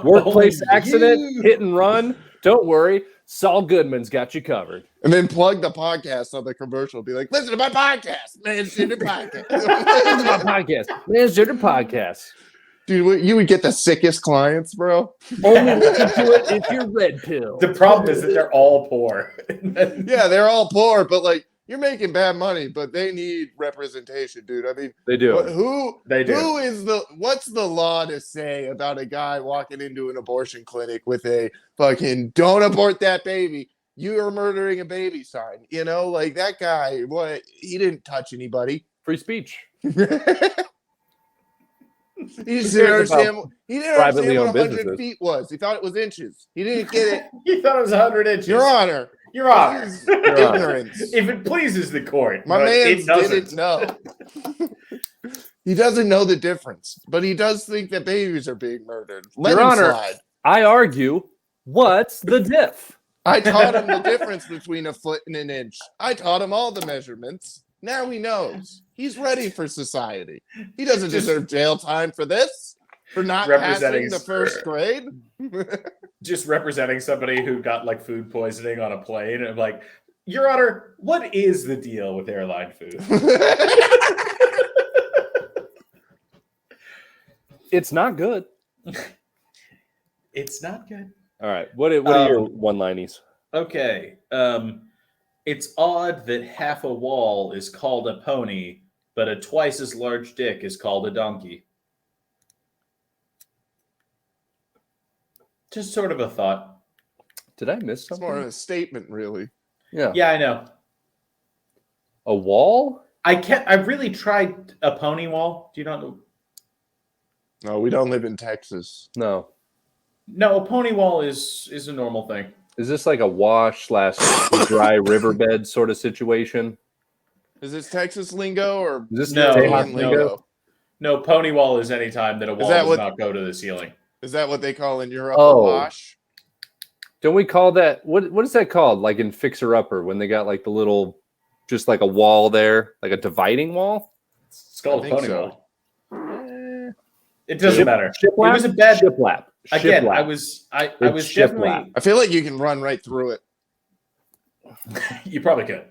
Speaker 5: Workplace accident, hit and run. Don't worry. Saul Goodman's got you covered.
Speaker 2: And then plug the podcast on the commercial. Be like, "Listen to my podcast, man. Listen to podcast."
Speaker 5: Listen to my podcast. Man's Gender Podcast.
Speaker 2: Dude, you would get the sickest clients, bro.
Speaker 5: Only listen to it if you're red pill.
Speaker 4: The problem is that they're all poor.
Speaker 2: Yeah, they're all poor, but like you're making bad money, but they need representation, dude. I mean,
Speaker 5: They do.
Speaker 2: What's the law to say about a guy walking into an abortion clinic with a fucking "don't abort that baby, you are murdering a baby" sign? You know, like that guy, he didn't touch anybody.
Speaker 5: Free speech.
Speaker 2: He didn't understand what
Speaker 5: privately owned
Speaker 2: 100
Speaker 5: businesses.
Speaker 2: feet was. He thought it was inches. He didn't get it.
Speaker 4: You thought it was 100 inches.
Speaker 2: Your Honor.
Speaker 4: Your Honor.
Speaker 2: This is ignorance.
Speaker 4: If it pleases the court.
Speaker 2: My
Speaker 4: but
Speaker 2: man
Speaker 4: it doesn't.
Speaker 2: didn't know. He doesn't know the difference, but he does think that babies are being murdered. Let
Speaker 5: Your
Speaker 2: him
Speaker 5: Honor,
Speaker 2: slide.
Speaker 5: I argue, what's the diff?
Speaker 2: I taught him the difference between a foot and an inch. I taught him all the measurements. Now he knows. He's ready for society. He doesn't deserve jail time for this, for not
Speaker 4: Representing
Speaker 2: passing the first grade.
Speaker 4: Just representing somebody who got like food poisoning on a plane, and like, Your Honor, what is the deal with airline food?
Speaker 5: It's not good.
Speaker 4: It's not good.
Speaker 5: All right. What are your one-lineies?
Speaker 4: Okay. It's odd that half a wall is called a pony, but a twice as large dick is called a donkey. Just sort of a thought.
Speaker 5: Did I miss
Speaker 2: It's
Speaker 5: something?
Speaker 2: more of a statement, really.
Speaker 5: Yeah.
Speaker 4: Yeah, I know.
Speaker 5: A wall?
Speaker 4: I really tried a pony wall. Do you not know?
Speaker 2: No, we don't live in Texas.
Speaker 5: No.
Speaker 4: No, a pony wall is a normal thing.
Speaker 5: Is this like a wash/dry riverbed sort of situation?
Speaker 2: Is this Texas lingo or
Speaker 5: Is this
Speaker 4: No,
Speaker 5: Tejas
Speaker 4: no.
Speaker 5: lingo?
Speaker 4: No, pony wall is any time that a wall
Speaker 2: that
Speaker 4: does
Speaker 2: what-
Speaker 4: not go to the ceiling.
Speaker 2: is that what they call in Europe
Speaker 5: Oh.
Speaker 2: a wash?
Speaker 5: Don't we call that what is that called? Like in Fixer Upper when they got like the little just like a wall there, like a dividing wall?
Speaker 4: It's called
Speaker 2: I
Speaker 4: a
Speaker 2: think
Speaker 4: pony
Speaker 2: so.
Speaker 4: wall. It doesn't matter.
Speaker 5: Shiplap?
Speaker 4: It was a bad.
Speaker 5: Shiplap.
Speaker 4: Again,
Speaker 5: Shiplap.
Speaker 4: I was
Speaker 5: It's
Speaker 4: definitely.
Speaker 5: shiplap.
Speaker 2: I feel like you can run right through it.
Speaker 4: You probably could.
Speaker 5: We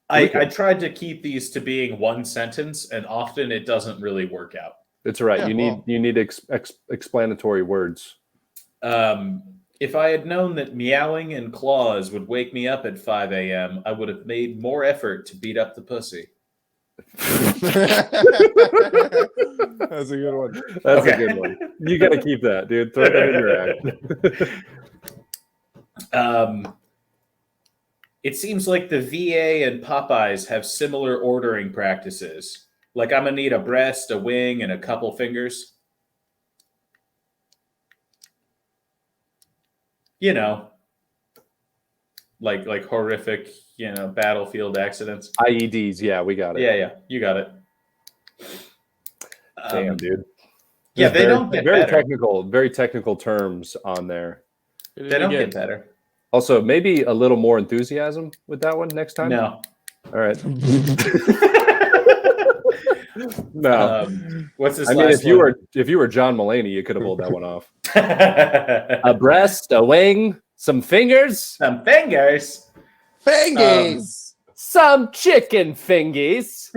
Speaker 4: I
Speaker 5: could.
Speaker 4: tried to keep these to being one sentence, and often it doesn't really work out.
Speaker 5: It's all right.
Speaker 2: Yeah,
Speaker 5: You need explanatory words.
Speaker 4: If I had known that meowing and claws would wake me up at 5 a.m., I would have made more effort to beat up the pussy.
Speaker 2: That's a good one.
Speaker 5: That's
Speaker 4: Okay.
Speaker 5: a good one. You got to keep that, dude. Throw that in your act.
Speaker 4: It seems like the VA and Popeyes have similar ordering practices. Like I'm gonna need a breast, a wing, and a couple fingers. You know, like horrific, battlefield accidents.
Speaker 5: IEDs. Yeah, we got it.
Speaker 4: Yeah, you got it.
Speaker 5: Damn, dude.
Speaker 4: Yeah,
Speaker 5: Just
Speaker 4: they don't get
Speaker 5: very
Speaker 4: better.
Speaker 5: very technical terms on there.
Speaker 4: They don't get better.
Speaker 5: Also, maybe a little more enthusiasm with that one next time.
Speaker 4: No.
Speaker 5: All right. No.
Speaker 4: What's this?
Speaker 5: I mean,
Speaker 4: last
Speaker 5: if you were John Mulaney, you could have pulled that one off.
Speaker 4: one?
Speaker 5: A breast, a wing, some fingers,
Speaker 4: Some fingers.
Speaker 2: Fingies.
Speaker 5: some chicken fingies,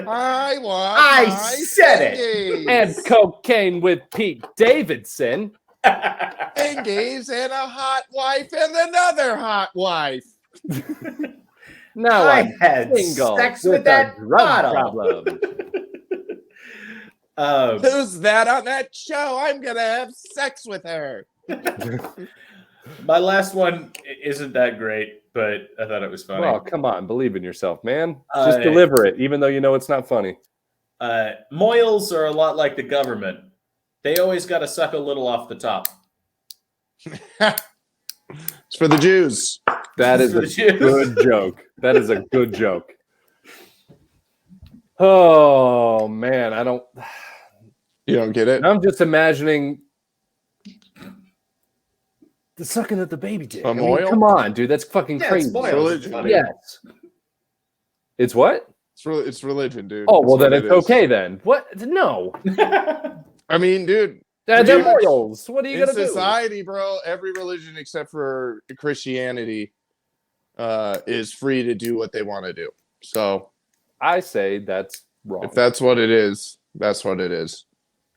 Speaker 2: I want.
Speaker 4: I
Speaker 2: my
Speaker 4: said it.
Speaker 2: fingies.
Speaker 5: and cocaine with Pete Davidson.
Speaker 2: Fingies and a hot wife and another hot wife.
Speaker 5: Now
Speaker 4: I
Speaker 5: I'm
Speaker 4: had
Speaker 5: single
Speaker 4: sex
Speaker 5: with
Speaker 4: with that
Speaker 5: a drug
Speaker 4: bottle.
Speaker 5: problem.
Speaker 2: Who's that on that show? I'm gonna have sex with her.
Speaker 4: My last one isn't that great, but I thought it was funny.
Speaker 5: Well, come on, believe in yourself, man. Just
Speaker 4: Uh,
Speaker 5: deliver it, even though you know it's not funny.
Speaker 4: Moils are a lot like the government. They always got to suck a little off the top.
Speaker 2: It's for the Jews.
Speaker 5: That is
Speaker 4: For
Speaker 5: a
Speaker 4: the Jews.
Speaker 5: good joke. That is a good joke. Oh man,
Speaker 2: You don't get it?
Speaker 5: I'm just imagining the sucking at the baby dick.
Speaker 2: A moil?
Speaker 5: Come on, dude, that's fucking
Speaker 4: Yeah,
Speaker 5: crazy.
Speaker 4: it's moils.
Speaker 2: Religion.
Speaker 4: It's funny.
Speaker 5: Yes. It's what?
Speaker 2: It's religion, dude.
Speaker 5: Oh, well,
Speaker 2: That's
Speaker 5: then
Speaker 2: what
Speaker 5: it's
Speaker 2: it is.
Speaker 5: okay then. What? No.
Speaker 2: I mean, dude,
Speaker 5: They're
Speaker 2: Dude,
Speaker 5: moils. What are you
Speaker 2: in
Speaker 5: going to do?
Speaker 2: society, bro, every religion except for Christianity is free to do what they want to do. So
Speaker 5: I say that's wrong.
Speaker 2: if that's what it is, that's what it is.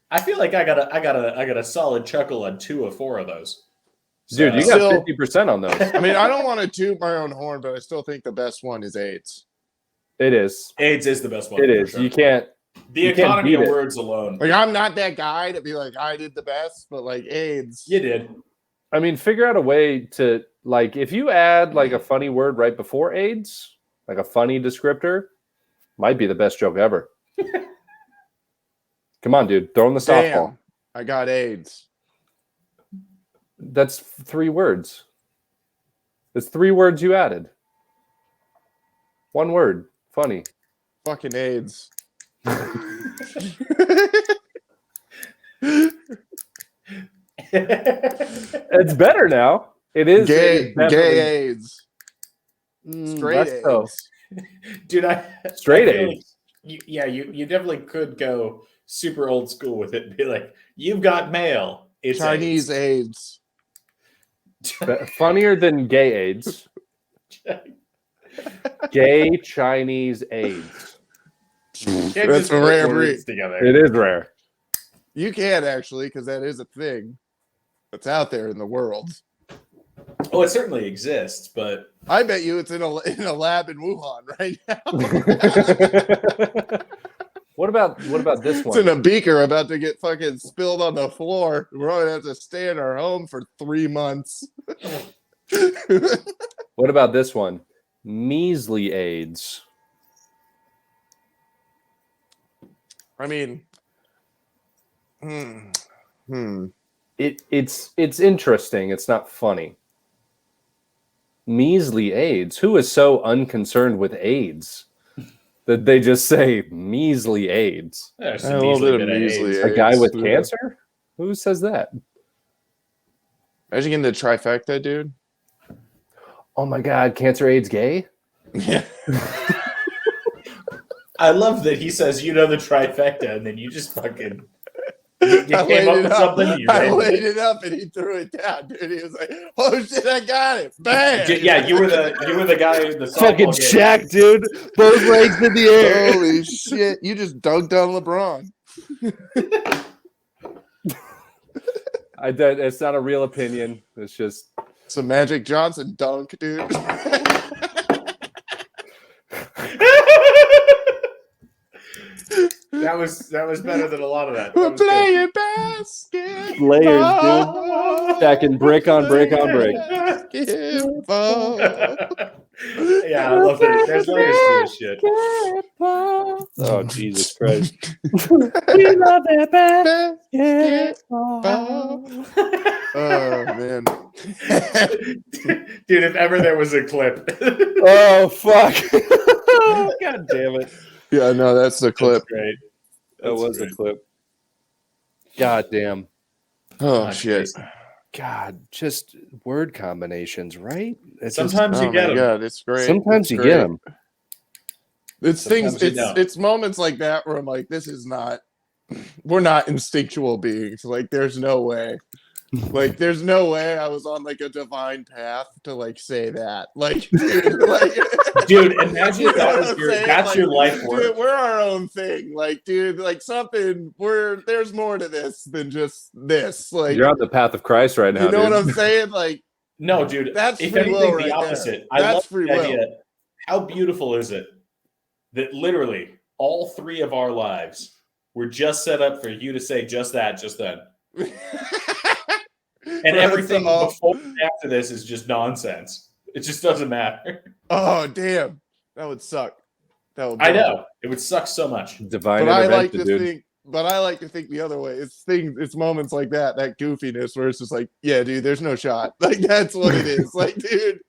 Speaker 4: I feel like I got a solid chuckle on 2 of 4 of those.
Speaker 5: Dude, you
Speaker 4: So-
Speaker 5: got
Speaker 2: Still-
Speaker 5: 50% on those.
Speaker 2: I mean, I don't want to toot my own horn, but I still think the best one is AIDS.
Speaker 5: It is.
Speaker 4: AIDS is the best one.
Speaker 5: It
Speaker 4: for
Speaker 5: is.
Speaker 4: sure.
Speaker 5: You can't.
Speaker 4: The
Speaker 5: you can't
Speaker 4: economy
Speaker 5: beat
Speaker 4: of
Speaker 5: it.
Speaker 4: words alone.
Speaker 2: Like, I'm not that guy to be like, I did the best, but like AIDS.
Speaker 4: You did.
Speaker 5: I mean, figure out a way to, like, if you add like a funny word right before AIDS, like a funny descriptor, might be the best joke ever. Come on, dude. Throw in the softball.
Speaker 2: Damn, I got AIDS.
Speaker 5: That's 3 words. That's 3 words you added. 1 word. Funny.
Speaker 2: Fucking AIDS.
Speaker 5: It's better now. It is
Speaker 2: Gay
Speaker 5: definitely-
Speaker 2: AIDS. Straight
Speaker 5: that's
Speaker 2: AIDS.
Speaker 5: so-
Speaker 4: Dude,
Speaker 5: Straight
Speaker 4: I feel
Speaker 5: AIDS.
Speaker 4: like you definitely could go super old school with it and be like, you've got mail. It's
Speaker 2: Chinese AIDS.
Speaker 5: Funnier than gay AIDS. Gay Chinese AIDS.
Speaker 4: Can't
Speaker 2: That's
Speaker 4: just
Speaker 2: a
Speaker 4: put
Speaker 2: rare
Speaker 4: words
Speaker 2: breed.
Speaker 4: together.
Speaker 5: It is rare.
Speaker 2: You can actually, because that is a thing that's out there in the world.
Speaker 4: Oh, it certainly exists, but
Speaker 2: I bet you it's in a lab in Wuhan right now.
Speaker 5: What about this
Speaker 2: It's
Speaker 5: one?
Speaker 2: in a beaker about to get fucking spilled on the floor. We're gonna have to stay in our home for 3 months.
Speaker 5: What about this one? Measly AIDS.
Speaker 2: I mean,
Speaker 5: It's interesting. It's not funny. Measly AIDS. Who is so unconcerned with AIDS that they just say measly AIDS?
Speaker 4: there's
Speaker 2: A
Speaker 4: some
Speaker 2: little
Speaker 4: measly
Speaker 2: bit of
Speaker 4: bit of
Speaker 2: measly
Speaker 4: AIDS.
Speaker 2: AIDS.
Speaker 5: A guy with
Speaker 2: Yeah.
Speaker 5: cancer? Who says that?
Speaker 2: Imagine getting the trifecta, dude.
Speaker 5: Oh my God, cancer, AIDS, gay?
Speaker 2: Yeah.
Speaker 4: I love that he says, you know, the trifecta, and then you just fucking you
Speaker 2: I
Speaker 4: came
Speaker 2: laid
Speaker 4: up
Speaker 2: it
Speaker 4: with
Speaker 2: up.
Speaker 4: something. And you
Speaker 2: I
Speaker 4: ran with
Speaker 2: laid
Speaker 4: it.
Speaker 2: it up and he threw it down, dude. He was like, "Oh shit, I got it!" Bam!
Speaker 4: Yeah, you were the guy in the
Speaker 5: Fucking
Speaker 4: softball game.
Speaker 5: Shaq, dude. Both legs in the air.
Speaker 2: Holy shit! You just dunked on LeBron.
Speaker 5: It's not a real opinion. It's just
Speaker 2: It's a Magic Johnson dunk, dude.
Speaker 4: That was better than a lot of that.
Speaker 2: We're
Speaker 4: That was good.
Speaker 2: playing basketball.
Speaker 5: layers, dude. Stacking brick on brick on brick.
Speaker 2: Basketball.
Speaker 4: Yeah, I love it. There's layers to this shit.
Speaker 5: Oh, Jesus Christ.
Speaker 3: We love it back.
Speaker 2: Basketball. Oh man.
Speaker 4: Dude, if ever there was a clip.
Speaker 5: Oh, fuck. God damn it.
Speaker 2: Yeah, no, that's the clip.
Speaker 4: That's great.
Speaker 5: That was a clip. God damn.
Speaker 2: Oh
Speaker 4: Ah,
Speaker 2: shit.
Speaker 4: crazy.
Speaker 5: God, just word combinations, right? It's
Speaker 4: Sometimes
Speaker 2: Oh
Speaker 4: you get
Speaker 2: my
Speaker 4: them.
Speaker 2: god, it's great.
Speaker 5: sometimes
Speaker 2: It's
Speaker 5: you
Speaker 2: great.
Speaker 5: get them.
Speaker 2: It's
Speaker 4: Sometimes
Speaker 2: things.
Speaker 4: you don't.
Speaker 2: It's moments like that where I'm like, this is not. We're not instinctual beings. Like, there's no way. Like, there's no way I was on like a divine path to like say that. Like, dude, like,
Speaker 4: Dude, imagine if that
Speaker 2: You know
Speaker 4: was
Speaker 2: what I'm
Speaker 4: your
Speaker 2: saying?
Speaker 4: that's
Speaker 2: Like,
Speaker 4: your life work.
Speaker 2: dude, we're our own thing. Like, dude, like something. There's more to this than just this. Like,
Speaker 5: You're on the path of Christ right now,
Speaker 2: you know
Speaker 5: dude.
Speaker 2: what I'm saying? Like,
Speaker 4: No, dude.
Speaker 2: That's
Speaker 4: if
Speaker 2: free
Speaker 4: anything,
Speaker 2: will
Speaker 4: the
Speaker 2: right there.
Speaker 4: opposite. I
Speaker 2: That's
Speaker 4: love
Speaker 2: free
Speaker 4: the
Speaker 2: will.
Speaker 4: idea. How beautiful is it that literally all three of our lives were just set up for you to say just that, just then. And everything before and after this is just nonsense. It just doesn't matter.
Speaker 2: Oh damn, that would suck. That would.
Speaker 4: I know. It would suck so much.
Speaker 5: Divine
Speaker 2: But I like
Speaker 5: intervention,
Speaker 2: to
Speaker 5: dude.
Speaker 2: think. But I like to think the other way. It's moments like that goofiness where it's just like, yeah, dude, there's no shot. Like that's what it is. Like, dude,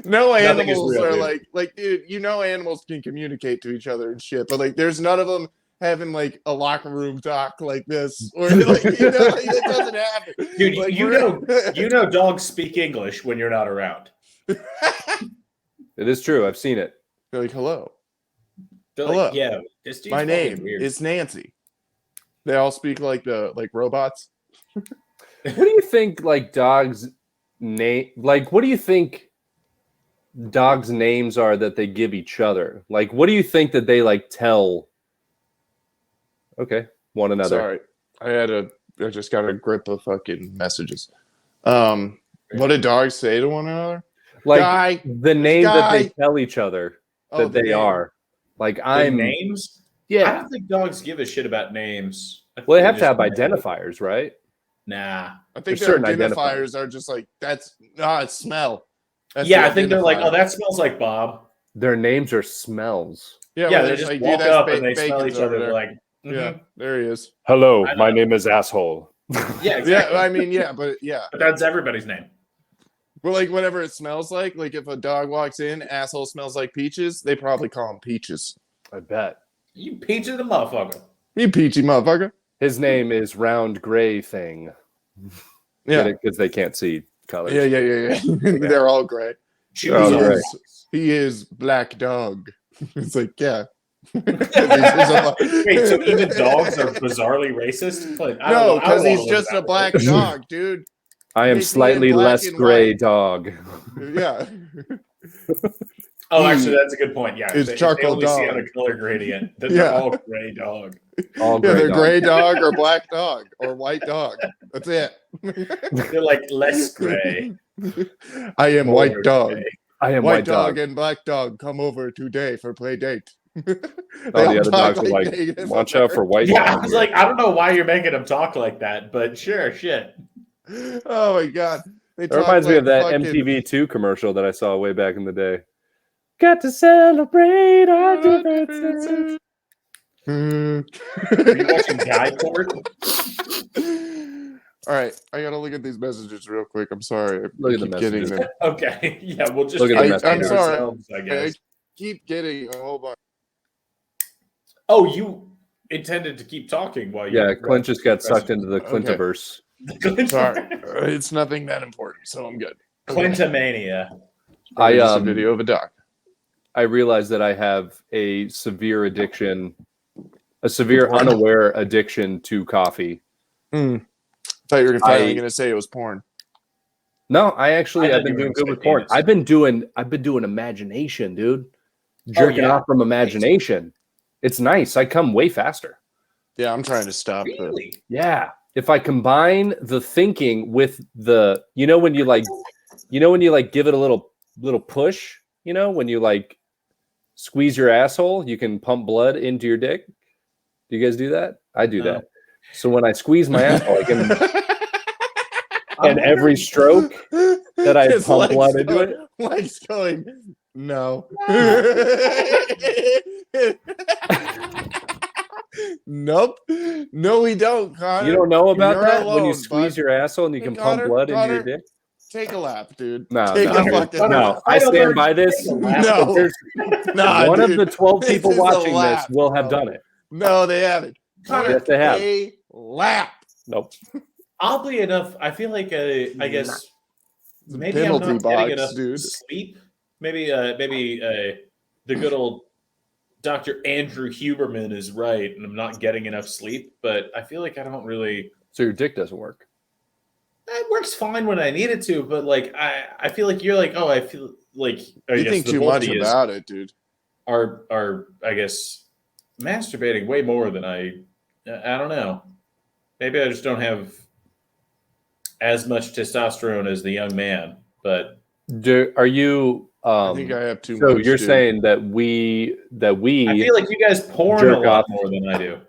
Speaker 2: no
Speaker 4: Nothing is
Speaker 2: animals
Speaker 4: real,
Speaker 2: are
Speaker 4: dude.
Speaker 2: like, dude, you know, animals can communicate to each other and shit, but like, there's none of them having like a locker room talk like this, or like, you know, like, it doesn't happen.
Speaker 4: Dude,
Speaker 2: Like,
Speaker 4: you know dogs speak English when you're not around.
Speaker 5: It is true. I've seen it.
Speaker 2: They're like, hello,
Speaker 4: They're
Speaker 2: Hello.
Speaker 4: like, yeah, this dude's
Speaker 2: my
Speaker 4: fucking
Speaker 2: name
Speaker 4: weird.
Speaker 2: is Nancy. They all speak like robots.
Speaker 5: What do you think, like, dogs' name? Like, what do you think dogs' names are that they give each other? Like, what do you think that they, like, tell? Okay, one another.
Speaker 2: Sorry, I just got a grip of fucking messages. What do dogs say to one another?
Speaker 5: Like,
Speaker 2: Guy.
Speaker 5: the name that they
Speaker 2: Guy.
Speaker 5: tell each other
Speaker 2: Oh,
Speaker 5: that
Speaker 2: the
Speaker 5: they
Speaker 2: name.
Speaker 5: are. Like,
Speaker 4: The
Speaker 5: I'm.
Speaker 4: names? I
Speaker 5: Yeah.
Speaker 4: don't think dogs give a shit about names. I think
Speaker 5: Well, they have to
Speaker 4: just
Speaker 5: have identifiers, right?
Speaker 4: Nah.
Speaker 2: I think
Speaker 5: There's
Speaker 2: their
Speaker 5: certain
Speaker 2: identifiers are just like it's smell. That's
Speaker 4: Yeah,
Speaker 2: the
Speaker 4: I think they're like,
Speaker 2: identifier.
Speaker 4: oh, that smells like Bob.
Speaker 5: Their names are smells.
Speaker 4: Yeah,
Speaker 2: where
Speaker 4: they
Speaker 2: they're
Speaker 4: just
Speaker 2: like,
Speaker 4: walk
Speaker 2: dude, that's
Speaker 4: up and they smell
Speaker 2: Bacon's
Speaker 4: each other.
Speaker 2: over
Speaker 4: They're
Speaker 2: there.
Speaker 4: like,
Speaker 2: Yeah,
Speaker 4: mhm.
Speaker 2: there he is.
Speaker 5: Hello,
Speaker 4: I know.
Speaker 5: name is Asshole.
Speaker 4: Yeah, exactly.
Speaker 2: Yeah, I mean, yeah, but yeah.
Speaker 4: But that's everybody's name.
Speaker 2: But like whatever it smells like if a dog walks in, asshole smells like peaches, they probably call him Peaches.
Speaker 5: I bet.
Speaker 4: You peaches the motherfucker.
Speaker 2: You peachy motherfucker.
Speaker 5: His name is Round Gray Thing.
Speaker 2: Yeah.
Speaker 5: Because they can't see colors.
Speaker 2: Yeah. They're all gray.
Speaker 4: She
Speaker 5: They're
Speaker 4: was
Speaker 5: all
Speaker 4: on-
Speaker 5: gray.
Speaker 2: He is Black Dog. It's like, yeah.
Speaker 4: Wait, so even dogs are bizarrely racist? Like, I don't
Speaker 2: No,
Speaker 4: know. I
Speaker 2: because
Speaker 4: don't
Speaker 2: he's
Speaker 4: wanna live
Speaker 2: just a
Speaker 4: that
Speaker 2: black
Speaker 4: way.
Speaker 2: dog, dude.
Speaker 5: I am
Speaker 2: Make me
Speaker 5: slightly
Speaker 2: in black
Speaker 5: less
Speaker 2: and
Speaker 5: gray
Speaker 2: white.
Speaker 5: dog.
Speaker 2: Yeah.
Speaker 4: Oh, actually, that's a good point. Yeah,
Speaker 2: It's
Speaker 4: if they
Speaker 2: charcoal
Speaker 4: only see
Speaker 2: dog.
Speaker 4: on a color gradient, then
Speaker 2: Yeah.
Speaker 4: they're all gray dog.
Speaker 5: All
Speaker 2: Yeah,
Speaker 5: gray
Speaker 2: they're
Speaker 5: dog.
Speaker 2: gray dog or black dog or white dog. That's it.
Speaker 4: They're like less gray.
Speaker 2: I am
Speaker 4: more
Speaker 2: white dog.
Speaker 4: gray.
Speaker 5: I am
Speaker 2: White dog and black dog come over today for play date.
Speaker 5: All the other dogs are like,
Speaker 2: Native
Speaker 5: watch out for white
Speaker 4: Yeah, I
Speaker 5: dog.
Speaker 4: was like, I don't know why you're making them talk like that, but sure, shit.
Speaker 2: Oh my god. They
Speaker 5: It
Speaker 2: talk
Speaker 5: reminds me
Speaker 2: like
Speaker 5: of that
Speaker 2: fucking-
Speaker 5: MTV2 commercial that I saw way back in the day. Got to celebrate our differences.
Speaker 4: Are you watching Guy Court?
Speaker 2: All right, I gotta look at these messages real quick. I'm sorry. I
Speaker 5: Look at the
Speaker 2: keep getting
Speaker 5: messages.
Speaker 2: them.
Speaker 4: Okay, yeah, we'll just
Speaker 5: Look at the
Speaker 4: entertain
Speaker 2: messages. I'm sorry.
Speaker 4: ourselves, I
Speaker 2: I
Speaker 4: guess.
Speaker 2: keep getting a whole bunch.
Speaker 4: Oh, you intended to keep talking while you
Speaker 5: Yeah, Clint just got sucked into the
Speaker 2: Okay.
Speaker 5: Clintiverse.
Speaker 2: Sorry, it's nothing that important, so I'm good.
Speaker 4: Clintomania.
Speaker 2: Just a video of a dog.
Speaker 5: I realized that I have a severe addiction, a severe unaware addiction to coffee.
Speaker 2: I thought you were finally
Speaker 5: I-
Speaker 2: going to say it was porn.
Speaker 5: No, I've been
Speaker 4: you were
Speaker 5: doing
Speaker 4: gonna
Speaker 5: good
Speaker 4: say
Speaker 5: with porn.
Speaker 4: penis.
Speaker 5: I've been doing imagination, dude. Jerking
Speaker 4: yeah?
Speaker 5: off from imagination. It's nice. I come way faster.
Speaker 2: Yeah, I'm trying to stop.
Speaker 4: Really?
Speaker 5: Yeah. If I combine the thinking with the, when you give it a little push, when you like squeeze your asshole, you can pump blood into your dick. Do you guys do that? I do
Speaker 4: No.
Speaker 5: that. So when I squeeze my asshole, I can,
Speaker 4: I
Speaker 5: and every stroke that I
Speaker 2: It's
Speaker 5: pump
Speaker 2: like
Speaker 5: blood into
Speaker 2: going-
Speaker 5: it.
Speaker 2: Mike's going, no. Nope. No, we don't, Connor.
Speaker 5: You don't know about
Speaker 2: You're
Speaker 5: that when you
Speaker 2: alone,
Speaker 5: squeeze
Speaker 2: bud.
Speaker 5: your asshole and you
Speaker 2: Hey,
Speaker 5: can
Speaker 2: Connor,
Speaker 5: pump blood into
Speaker 2: Connor.
Speaker 5: your dick?
Speaker 2: Take a lap, dude.
Speaker 5: No,
Speaker 2: Take
Speaker 5: no,
Speaker 2: a fucking
Speaker 5: no.
Speaker 2: lap.
Speaker 5: I stand by this.
Speaker 2: No.
Speaker 5: There's
Speaker 2: Nah,
Speaker 5: one
Speaker 2: dude.
Speaker 5: of the 12
Speaker 2: This
Speaker 5: people
Speaker 2: is a
Speaker 5: watching this
Speaker 2: lap,
Speaker 5: will have
Speaker 2: bro.
Speaker 5: done it.
Speaker 2: No, they haven't.
Speaker 4: Connor,
Speaker 5: Yes, they have.
Speaker 2: A lap.
Speaker 5: Nope.
Speaker 4: Oddly enough, I feel like I guess maybe I'm
Speaker 2: Penalty
Speaker 4: not
Speaker 2: box,
Speaker 4: getting enough
Speaker 2: dude.
Speaker 4: sleep. Maybe the good old Dr. Andrew Huberman is right, and I'm not getting enough sleep. But I feel like I don't really.
Speaker 5: So your dick doesn't work.
Speaker 4: It works fine when I need it to, but like I feel like you're like, oh, I feel like I
Speaker 2: You
Speaker 4: guess
Speaker 2: think
Speaker 4: the
Speaker 2: too
Speaker 4: both
Speaker 2: much
Speaker 4: of yous
Speaker 2: about it, dude.
Speaker 4: are I guess masturbating way more than I don't know. Maybe I just don't have as much testosterone as the young man, but
Speaker 5: Are you?
Speaker 2: I think I have too
Speaker 5: so
Speaker 2: much.
Speaker 5: you're
Speaker 2: dude.
Speaker 5: saying that we
Speaker 4: I feel like you guys porn a
Speaker 5: jerk
Speaker 4: lot
Speaker 5: off.
Speaker 4: more than I do.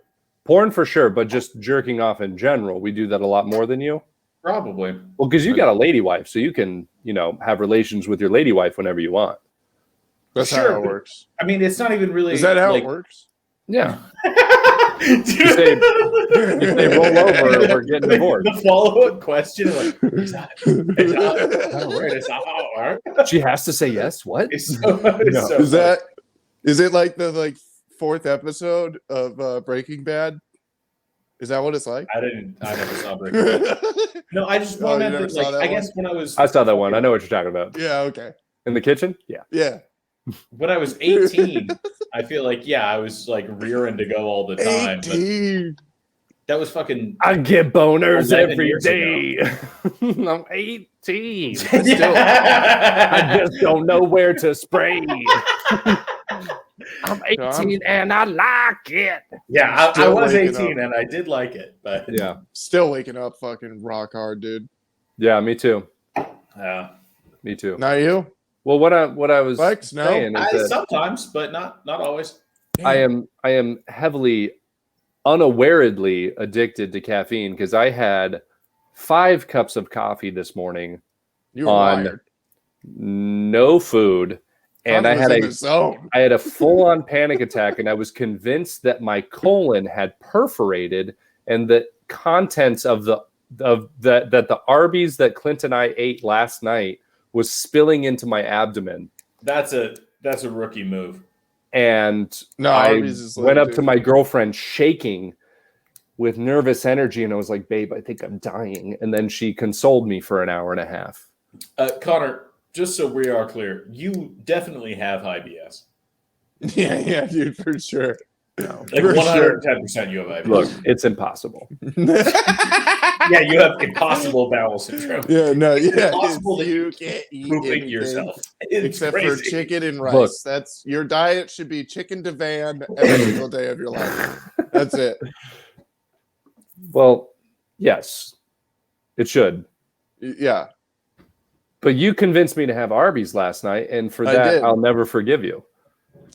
Speaker 5: porn for sure, but just jerking off in general, we do that a lot more than you.
Speaker 4: Probably.
Speaker 5: Well, because you got a lady wife, so you can, have relations with your lady wife whenever you want.
Speaker 2: That's
Speaker 4: Sure,
Speaker 2: how it
Speaker 4: but-
Speaker 2: works.
Speaker 4: I mean, it's not even really.
Speaker 2: Is that how
Speaker 4: like,
Speaker 2: it works?
Speaker 5: Yeah.
Speaker 4: you
Speaker 5: say roll over, we're getting divorced.
Speaker 4: The follow-up question, like, is that how it works?
Speaker 5: She has to say yes. What?
Speaker 4: It's so, it's
Speaker 5: No.
Speaker 4: so
Speaker 2: Is it like the fourth episode of Breaking Bad? Is that what it's like?
Speaker 4: I never saw Breaking Bad. No, I just
Speaker 2: Oh, you
Speaker 4: wanted
Speaker 2: never
Speaker 4: to,
Speaker 2: saw
Speaker 4: like,
Speaker 2: that
Speaker 4: I
Speaker 2: one?
Speaker 4: guess when I was
Speaker 5: I saw that one. I know what you're talking about.
Speaker 2: Yeah, okay.
Speaker 5: In the kitchen? Yeah.
Speaker 2: Yeah.
Speaker 4: when I was 18, I feel like I was like rearing to go all the time. But
Speaker 2: 18.
Speaker 4: that was fucking
Speaker 5: I get boners
Speaker 4: 11
Speaker 5: every
Speaker 4: years
Speaker 5: day. I'm 18.
Speaker 4: Yeah.
Speaker 5: I just don't know where to spray. I'm 18
Speaker 2: Tom?
Speaker 5: and I like it.
Speaker 4: Yeah, I
Speaker 2: Still
Speaker 4: was
Speaker 2: waking
Speaker 4: 18
Speaker 2: up.
Speaker 4: and I did like it, but
Speaker 5: Yeah.
Speaker 2: Still waking up fucking rock hard, dude.
Speaker 5: Yeah, me too. Me too.
Speaker 2: Not you?
Speaker 5: Well, what I was
Speaker 2: Lex, no?
Speaker 5: saying is that
Speaker 4: sometimes, but not always.
Speaker 5: I am heavily unawaredly addicted to caffeine because I had 5 cups of coffee this morning
Speaker 2: You were
Speaker 5: on
Speaker 2: wired.
Speaker 5: no food, and
Speaker 2: Tom
Speaker 5: I
Speaker 2: was
Speaker 5: had
Speaker 2: in
Speaker 5: a
Speaker 2: the zone.
Speaker 5: I had a full-on panic attack, and I was convinced that my colon had perforated, and the contents of the Arby's that Clint and I ate last night was spilling into my abdomen.
Speaker 4: That's a rookie move.
Speaker 5: and
Speaker 2: No,
Speaker 5: I
Speaker 2: Arby's is
Speaker 5: went
Speaker 2: lit,
Speaker 5: up to
Speaker 2: dude.
Speaker 5: my girlfriend shaking with nervous energy, and I was like, babe, I think I'm dying. And then she consoled me for an hour and a half.
Speaker 4: Connor, just so we are clear, you definitely have IBS.
Speaker 2: Yeah, dude, for sure.
Speaker 4: Like
Speaker 2: For
Speaker 4: 110% you have IBS.
Speaker 5: Look, it's impossible.
Speaker 4: Yeah, you have impossible bowel syndrome.
Speaker 2: Yeah, no,
Speaker 4: It's
Speaker 2: yeah.
Speaker 4: impossible that
Speaker 2: You can't eat
Speaker 4: Pooping
Speaker 2: anything
Speaker 4: yourself. It's
Speaker 2: except for
Speaker 4: crazy.
Speaker 2: chicken and rice.
Speaker 5: Look.
Speaker 2: That's your diet should be chicken divan every single day of your life. That's it.
Speaker 5: Well, yes, it should.
Speaker 2: Yeah.
Speaker 5: But you convinced me to have Arby's last night, and for
Speaker 2: I
Speaker 5: that,
Speaker 2: did.
Speaker 5: I'll never forgive you.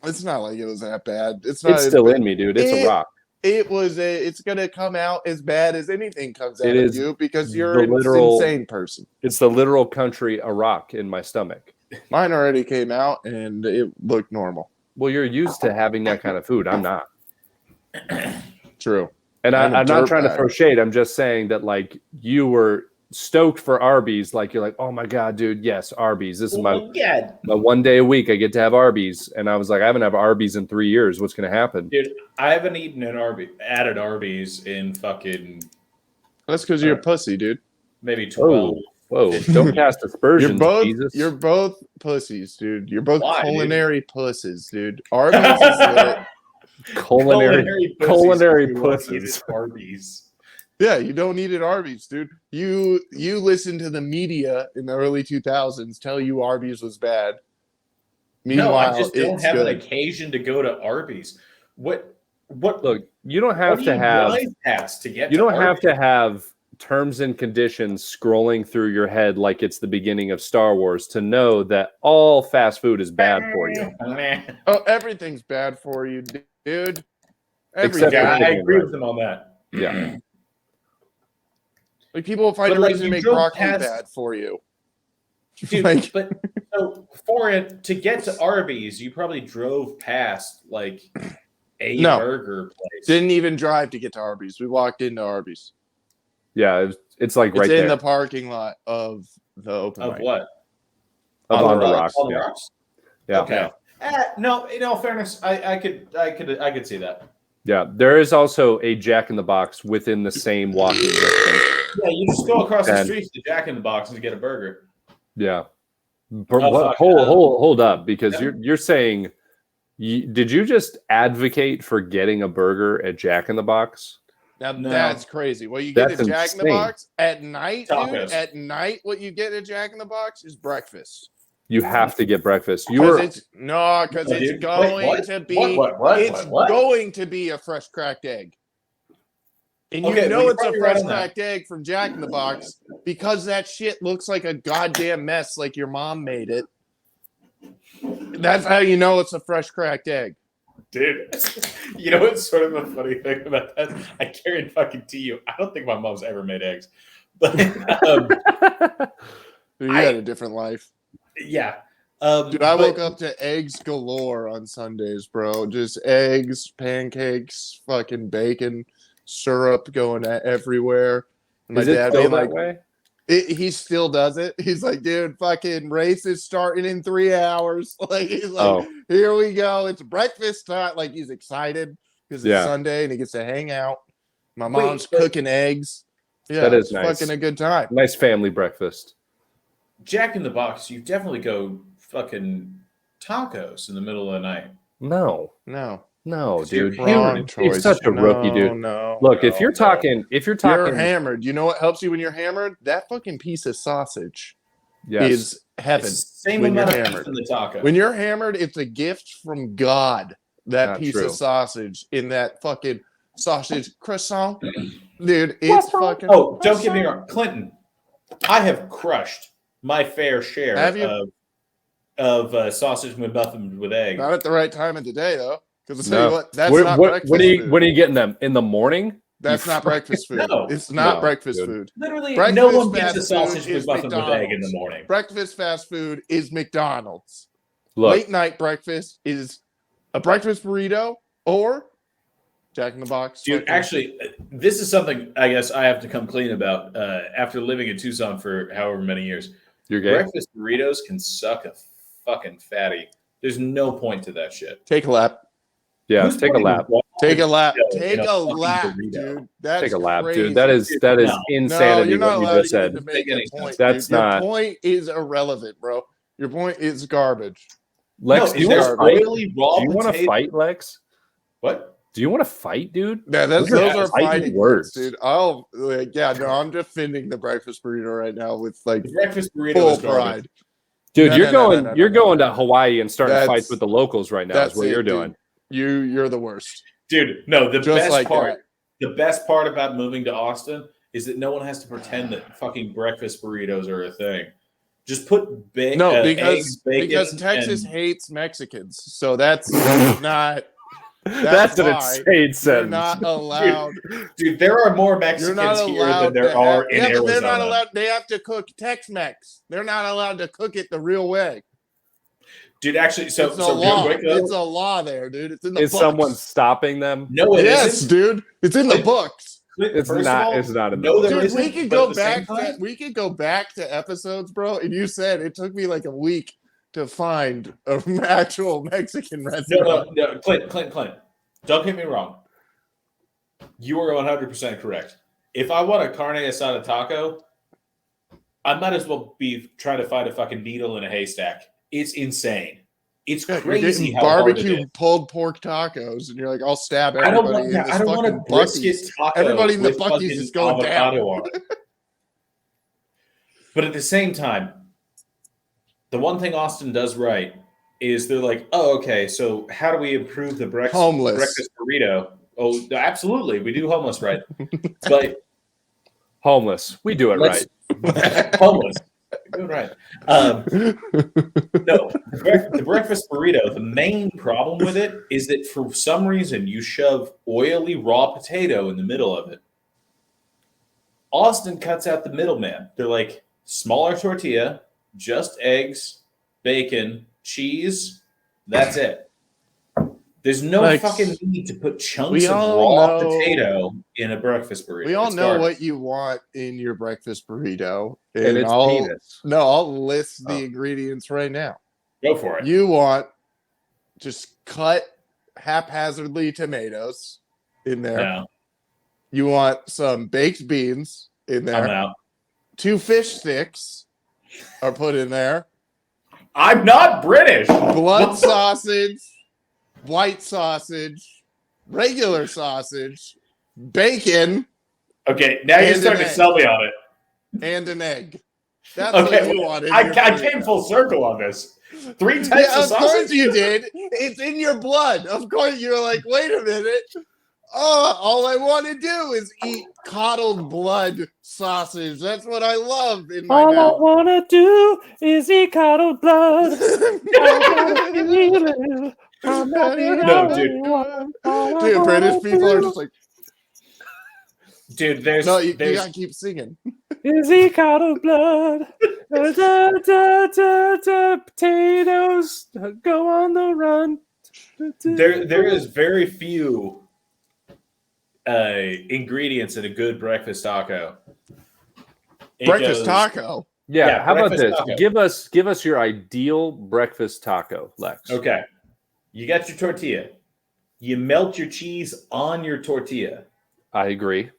Speaker 2: It's not like it was that bad. It's not
Speaker 5: It's still in me, dude. It's a rock.
Speaker 2: It's gonna come out as bad as anything comes out
Speaker 5: It
Speaker 2: of
Speaker 5: is
Speaker 2: you because you're
Speaker 5: the
Speaker 2: an
Speaker 5: literal-
Speaker 2: insane person.
Speaker 5: It's the literal country Iraq in my stomach.
Speaker 2: Mine already came out and it looked normal.
Speaker 5: Well, you're used to having that kind of food. I'm not.
Speaker 2: True.
Speaker 5: And
Speaker 2: I'm a
Speaker 5: I'm not trying to
Speaker 2: dirtbag.
Speaker 5: throw shade. I'm just saying that, like, you were stoked for Arby's. Like, you're like, oh my God, dude, yes, Arby's. This is my one day a week I get to have Arby's. And I was like, I haven't had Arby's in 3 years. What's going to happen?
Speaker 4: Dude, I haven't eaten at Arby's in fucking
Speaker 2: That's because you're a pussy, dude.
Speaker 4: maybe 12.
Speaker 5: Whoa, don't cast aspersions, Jesus.
Speaker 2: You're both pussies, dude. You're both
Speaker 4: Why,
Speaker 2: culinary pussies, dude. Arby's is lit.
Speaker 5: Culinary pussies.
Speaker 4: At Arby's.
Speaker 2: Yeah, you don't eat at Arby's, dude. You listen to the media in the early 2000s tell you Arby's was bad. Meanwhile,
Speaker 4: No, I just don't
Speaker 2: it's
Speaker 4: have
Speaker 2: good.
Speaker 4: an occasion to go to Arby's. What?
Speaker 5: Look, you don't have
Speaker 4: what
Speaker 5: to
Speaker 4: do you
Speaker 5: have.
Speaker 4: drive past to get.
Speaker 5: You
Speaker 4: to
Speaker 5: don't have
Speaker 4: Arby's?
Speaker 5: to have terms and conditions scrolling through your head like it's the beginning of Star Wars to know that all fast food is bad for you.
Speaker 2: Oh, everything's bad for you, dude.
Speaker 5: Except
Speaker 2: Everything.
Speaker 5: for
Speaker 4: I
Speaker 5: chicken
Speaker 4: agree
Speaker 5: and
Speaker 4: with them on that.
Speaker 5: Yeah.
Speaker 2: Like people will find
Speaker 4: But,
Speaker 2: a
Speaker 4: like,
Speaker 2: reason
Speaker 4: you
Speaker 2: to make
Speaker 4: drove
Speaker 2: broccoli
Speaker 4: past-
Speaker 2: bad for you.
Speaker 4: Dude,
Speaker 2: Like-
Speaker 4: but so for it to get to Arby's, you probably drove past like a
Speaker 2: No.
Speaker 4: burger place.
Speaker 2: Didn't even drive to get to Arby's. We walked into Arby's.
Speaker 5: Yeah, it's like right
Speaker 2: It's in
Speaker 5: there.
Speaker 2: the parking lot of the open
Speaker 4: Of
Speaker 2: mic.
Speaker 4: what?
Speaker 5: Up on the rocks.
Speaker 4: On the
Speaker 5: Yeah.
Speaker 4: rocks?
Speaker 5: Yeah.
Speaker 4: Okay. No, in all fairness, I could see that.
Speaker 5: Yeah. There is also a Jack in the Box within the same walking distance.
Speaker 4: Yeah, you just go across the
Speaker 5: And-
Speaker 4: street to the Jack in the Box and get a burger.
Speaker 5: Yeah.
Speaker 4: fuck.
Speaker 5: Hold up, because
Speaker 4: Yeah.
Speaker 5: you're saying, did you just advocate for getting a burger at Jack in the Box?
Speaker 2: Now
Speaker 4: No.
Speaker 2: that's crazy. What you get
Speaker 5: That's
Speaker 2: at Jack in the
Speaker 5: insane.
Speaker 2: Box at night, dude.
Speaker 4: Tacos.
Speaker 2: At night, what you get at Jack in the Box is breakfast.
Speaker 5: You have to get breakfast. You
Speaker 2: Because
Speaker 5: were
Speaker 2: it's
Speaker 4: Dude,
Speaker 2: it's
Speaker 4: wait,
Speaker 2: going
Speaker 4: what?
Speaker 2: to be
Speaker 4: What?
Speaker 2: going to be a fresh cracked egg. And
Speaker 4: Okay,
Speaker 2: you know
Speaker 4: well, you're
Speaker 2: it's a
Speaker 4: probably
Speaker 2: fresh
Speaker 4: right on that.
Speaker 2: cracked egg from Jack in the Box because that shit looks like a goddamn mess, like your mom made it. That's how you know it's a fresh cracked egg.
Speaker 4: Dude, you know what's sort of a funny thing about that? I guarantee you, I don't think my mom's ever made eggs. But
Speaker 2: You had a different life.
Speaker 4: yeah.
Speaker 2: Dude, I woke up to eggs galore on Sundays, bro. Just eggs, pancakes, fucking bacon, syrup going everywhere. And
Speaker 5: Is it still that way?
Speaker 2: He still does it. He's like, dude, fucking race is starting in 3 hours. Like, he's like,
Speaker 5: Oh.
Speaker 2: here we go. It's breakfast time. Like, he's excited because it's
Speaker 5: Yeah.
Speaker 2: Sunday and he gets to hang out. My
Speaker 4: Wait,
Speaker 2: mom's
Speaker 4: but-
Speaker 2: cooking eggs. Yeah,
Speaker 5: That is
Speaker 2: it's
Speaker 5: nice.
Speaker 2: fucking a good time.
Speaker 5: Nice family breakfast.
Speaker 4: Jack in the Box, you definitely go fucking tacos in the middle of the night.
Speaker 5: No,
Speaker 2: No.
Speaker 5: dude.
Speaker 4: You're
Speaker 2: Wrong
Speaker 5: You're
Speaker 2: choice.
Speaker 5: such a rookie, dude.
Speaker 2: No.
Speaker 5: Look,
Speaker 2: no,
Speaker 5: if you're
Speaker 2: no.
Speaker 5: talking,
Speaker 2: You're hammered. You know what helps you when you're hammered? That fucking piece of sausage
Speaker 5: yes,
Speaker 2: is heaven.
Speaker 4: It's the same
Speaker 2: when you're
Speaker 4: amount of
Speaker 2: hammered.
Speaker 4: in the taco.
Speaker 2: When you're hammered, it's a gift from God. That
Speaker 5: Not
Speaker 2: piece
Speaker 5: true.
Speaker 2: of sausage in that fucking sausage croissant, dude. It's fucking.
Speaker 4: Oh, don't get me wrong, Clinton. I have crushed my fair share
Speaker 2: Have you?
Speaker 4: of sausage with nothing with egg.
Speaker 2: Not at the right time of the day though, because I'll tell
Speaker 5: No.
Speaker 2: you what, that's
Speaker 5: What,
Speaker 2: not
Speaker 5: what,
Speaker 2: breakfast
Speaker 5: what are you
Speaker 2: food.
Speaker 5: when are you getting them in the morning?
Speaker 2: That's
Speaker 5: You
Speaker 2: not breakfast food.
Speaker 4: No.
Speaker 2: It's not
Speaker 5: No,
Speaker 2: breakfast
Speaker 5: dude.
Speaker 2: food.
Speaker 4: Literally,
Speaker 2: Breakfast
Speaker 4: no one gets
Speaker 2: fast
Speaker 4: a sausage
Speaker 2: food
Speaker 4: with
Speaker 2: is
Speaker 4: nothing with egg in the
Speaker 2: McDonald's.
Speaker 4: morning.
Speaker 2: Breakfast fast food is McDonald's.
Speaker 5: Look,
Speaker 2: Late night breakfast is a breakfast burrito or Jack in the Box.
Speaker 4: Dude,
Speaker 2: fucking-
Speaker 4: actually, this is something I guess I have to come clean about after living in Tucson for however many years.
Speaker 5: you're gay.
Speaker 4: Breakfast burritos can suck a fucking fatty There's no point to that shit.
Speaker 2: Take a lap.
Speaker 5: Yeah,
Speaker 4: Who's
Speaker 5: take a
Speaker 4: putting
Speaker 5: lap.
Speaker 4: raw
Speaker 2: Take a lap.
Speaker 4: potato
Speaker 2: Take
Speaker 4: in
Speaker 2: a
Speaker 4: fucking
Speaker 2: lap,
Speaker 4: burrito?
Speaker 2: dude. That's
Speaker 5: Take a lap,
Speaker 2: crazy.
Speaker 5: dude. That is
Speaker 4: No.
Speaker 5: insanity.
Speaker 2: you're not
Speaker 5: what you
Speaker 2: allowed
Speaker 5: just
Speaker 2: even
Speaker 5: said.
Speaker 2: to make
Speaker 4: Make
Speaker 2: a
Speaker 4: any
Speaker 2: point.
Speaker 4: sense.
Speaker 5: That's
Speaker 2: dude.
Speaker 5: not-
Speaker 2: Your point is irrelevant, bro. Your point is garbage.
Speaker 5: Lex,
Speaker 4: No,
Speaker 5: do you
Speaker 4: there's
Speaker 5: want to fight?
Speaker 4: oily raw
Speaker 5: Do you want to
Speaker 4: potato-
Speaker 5: fight, Lex?
Speaker 4: What?
Speaker 5: Do you want to fight, dude?
Speaker 2: Yeah, those
Speaker 5: Those
Speaker 2: are
Speaker 5: are fighting
Speaker 2: fighting
Speaker 5: words.
Speaker 2: words, dude. Oh, I'm defending the breakfast burrito right now with like
Speaker 4: The breakfast burrito
Speaker 2: full
Speaker 4: is garbage.
Speaker 2: pride.
Speaker 5: Dude,
Speaker 2: No,
Speaker 5: you're
Speaker 2: no,
Speaker 5: going.
Speaker 2: no,
Speaker 5: you're
Speaker 2: no,
Speaker 5: going
Speaker 2: no,
Speaker 5: to
Speaker 2: no.
Speaker 5: Hawaii and starting
Speaker 2: That's-
Speaker 5: fights with the locals right now. Is
Speaker 2: That's
Speaker 5: what
Speaker 2: it,
Speaker 5: you're
Speaker 2: dude.
Speaker 5: doing.
Speaker 2: You're the worst.
Speaker 4: Dude, no, the
Speaker 2: Just
Speaker 4: best
Speaker 2: like
Speaker 4: part. The best part about moving to Austin is that no one has to pretend that fucking breakfast burritos are a thing. Just put eggs, bacon,
Speaker 2: because Texas
Speaker 4: and-
Speaker 2: hates Mexicans, so that's not.
Speaker 5: That's an
Speaker 2: why
Speaker 5: insane
Speaker 2: You're
Speaker 5: sentence.
Speaker 2: not allowed.
Speaker 4: Dude, there are more
Speaker 2: You're
Speaker 4: Mexicans
Speaker 2: not
Speaker 4: here
Speaker 2: allowed
Speaker 4: than there
Speaker 2: to
Speaker 4: are
Speaker 2: have,
Speaker 4: in
Speaker 2: yeah,
Speaker 4: Arizona.
Speaker 2: but they're not allowed. They have to cook Tex-Mex. They're not allowed to cook it the real way.
Speaker 4: Dude, actually, so
Speaker 2: It's a
Speaker 4: so
Speaker 2: law.
Speaker 4: real quick, though,
Speaker 2: It's a law there, dude. It's in the
Speaker 5: Is
Speaker 2: books.
Speaker 5: someone stopping them?
Speaker 4: no, it
Speaker 2: Yes,
Speaker 4: isn't.
Speaker 2: dude. It's in the books.
Speaker 5: It's
Speaker 4: First of
Speaker 5: not.
Speaker 4: all,
Speaker 5: It's not in the
Speaker 4: no,
Speaker 5: book.
Speaker 4: there
Speaker 2: Dude,
Speaker 4: isn't,
Speaker 2: we could
Speaker 4: but
Speaker 2: go
Speaker 4: at the same
Speaker 2: back.
Speaker 4: time-
Speaker 2: We could go back to episodes, bro. And you said it took me like a week to find an actual Mexican restaurant.
Speaker 4: No, Clint. Don't get me wrong. You are 100% correct. If I want a carne asada taco, I might as well be trying to find a fucking needle in a haystack. It's insane. It's
Speaker 2: You're
Speaker 4: crazy
Speaker 2: getting
Speaker 4: how hard it
Speaker 2: barbecue
Speaker 4: is.
Speaker 2: pulled pork tacos, and you're like, I'll stab
Speaker 4: I don't
Speaker 2: everybody
Speaker 4: want,
Speaker 2: in this
Speaker 4: I don't want a
Speaker 2: fucking
Speaker 4: brisket
Speaker 2: Buc-ee's.
Speaker 4: taco.
Speaker 2: Everybody in the
Speaker 4: with
Speaker 2: Buc-ee's
Speaker 4: fucking
Speaker 2: is going down.
Speaker 4: avocado on it. But at the same time, the one thing Austin does right is they're like, oh, okay, so how do we improve the
Speaker 2: Homeless.
Speaker 4: breakfast burrito? Oh, absolutely, we do homeless right. But
Speaker 5: Homeless. We do it right.
Speaker 4: homeless. Good right. No, the breakfast burrito, the main problem with it is that for some reason you shove oily raw potato in the middle of it. Austin cuts out the middleman. They're like, smaller tortilla, just eggs, bacon, cheese. That's it. There's no
Speaker 2: Like,
Speaker 4: fucking need to put chunks
Speaker 2: we
Speaker 4: of
Speaker 2: all
Speaker 4: raw
Speaker 2: know-
Speaker 4: potato in a breakfast burrito.
Speaker 2: We all
Speaker 4: It's
Speaker 2: know
Speaker 4: garbage.
Speaker 2: what you want in your breakfast burrito.
Speaker 5: And it's penis.
Speaker 2: I'll list the
Speaker 5: Oh.
Speaker 2: ingredients right now.
Speaker 4: Go for it.
Speaker 2: You want just cut haphazardly tomatoes in there.
Speaker 4: No,
Speaker 2: You want some baked beans in
Speaker 4: I'm
Speaker 2: there.
Speaker 4: out.
Speaker 2: 2 fish sticks are put in there.
Speaker 4: I'm not British.
Speaker 2: Blood sausage, white sausage, regular sausage, bacon,
Speaker 4: Okay, now you're
Speaker 2: And
Speaker 4: starting
Speaker 2: an
Speaker 4: to
Speaker 2: egg.
Speaker 4: sell me on it.
Speaker 2: and an egg. That's
Speaker 4: Okay,
Speaker 2: what you want. In
Speaker 4: I
Speaker 2: your
Speaker 4: came
Speaker 2: burrito.
Speaker 4: full circle on this. 3 types
Speaker 2: Yeah,
Speaker 4: of
Speaker 2: of course
Speaker 4: sausage.
Speaker 2: you did. It's in your blood. Of course you're like, wait a minute. Oh, all I want to do is eat coddled blood sausage. That's what I love in my
Speaker 3: All I
Speaker 2: mouth.
Speaker 3: wanna do is eat coddled blood. I gotta feel it. I'm not the
Speaker 4: No,
Speaker 3: only
Speaker 4: dude.
Speaker 3: one. All I
Speaker 2: Dude, British
Speaker 3: wanna
Speaker 2: people are
Speaker 3: do
Speaker 2: just like,
Speaker 4: Dude, there's
Speaker 2: no, you
Speaker 4: there's
Speaker 2: gotta keep singing.
Speaker 3: is eat coddled blood. Da, da, da, da, da, potatoes go on the run.
Speaker 4: there is very few ingredients in a good breakfast taco. It
Speaker 2: Breakfast
Speaker 4: goes-
Speaker 2: taco.
Speaker 5: Yeah.
Speaker 4: Yeah,
Speaker 5: how about
Speaker 4: breakfast
Speaker 5: this?
Speaker 4: taco.
Speaker 5: Give us your ideal breakfast taco, Lex.
Speaker 4: Okay, you got your tortilla. You melt your cheese on your tortilla.
Speaker 5: I agree.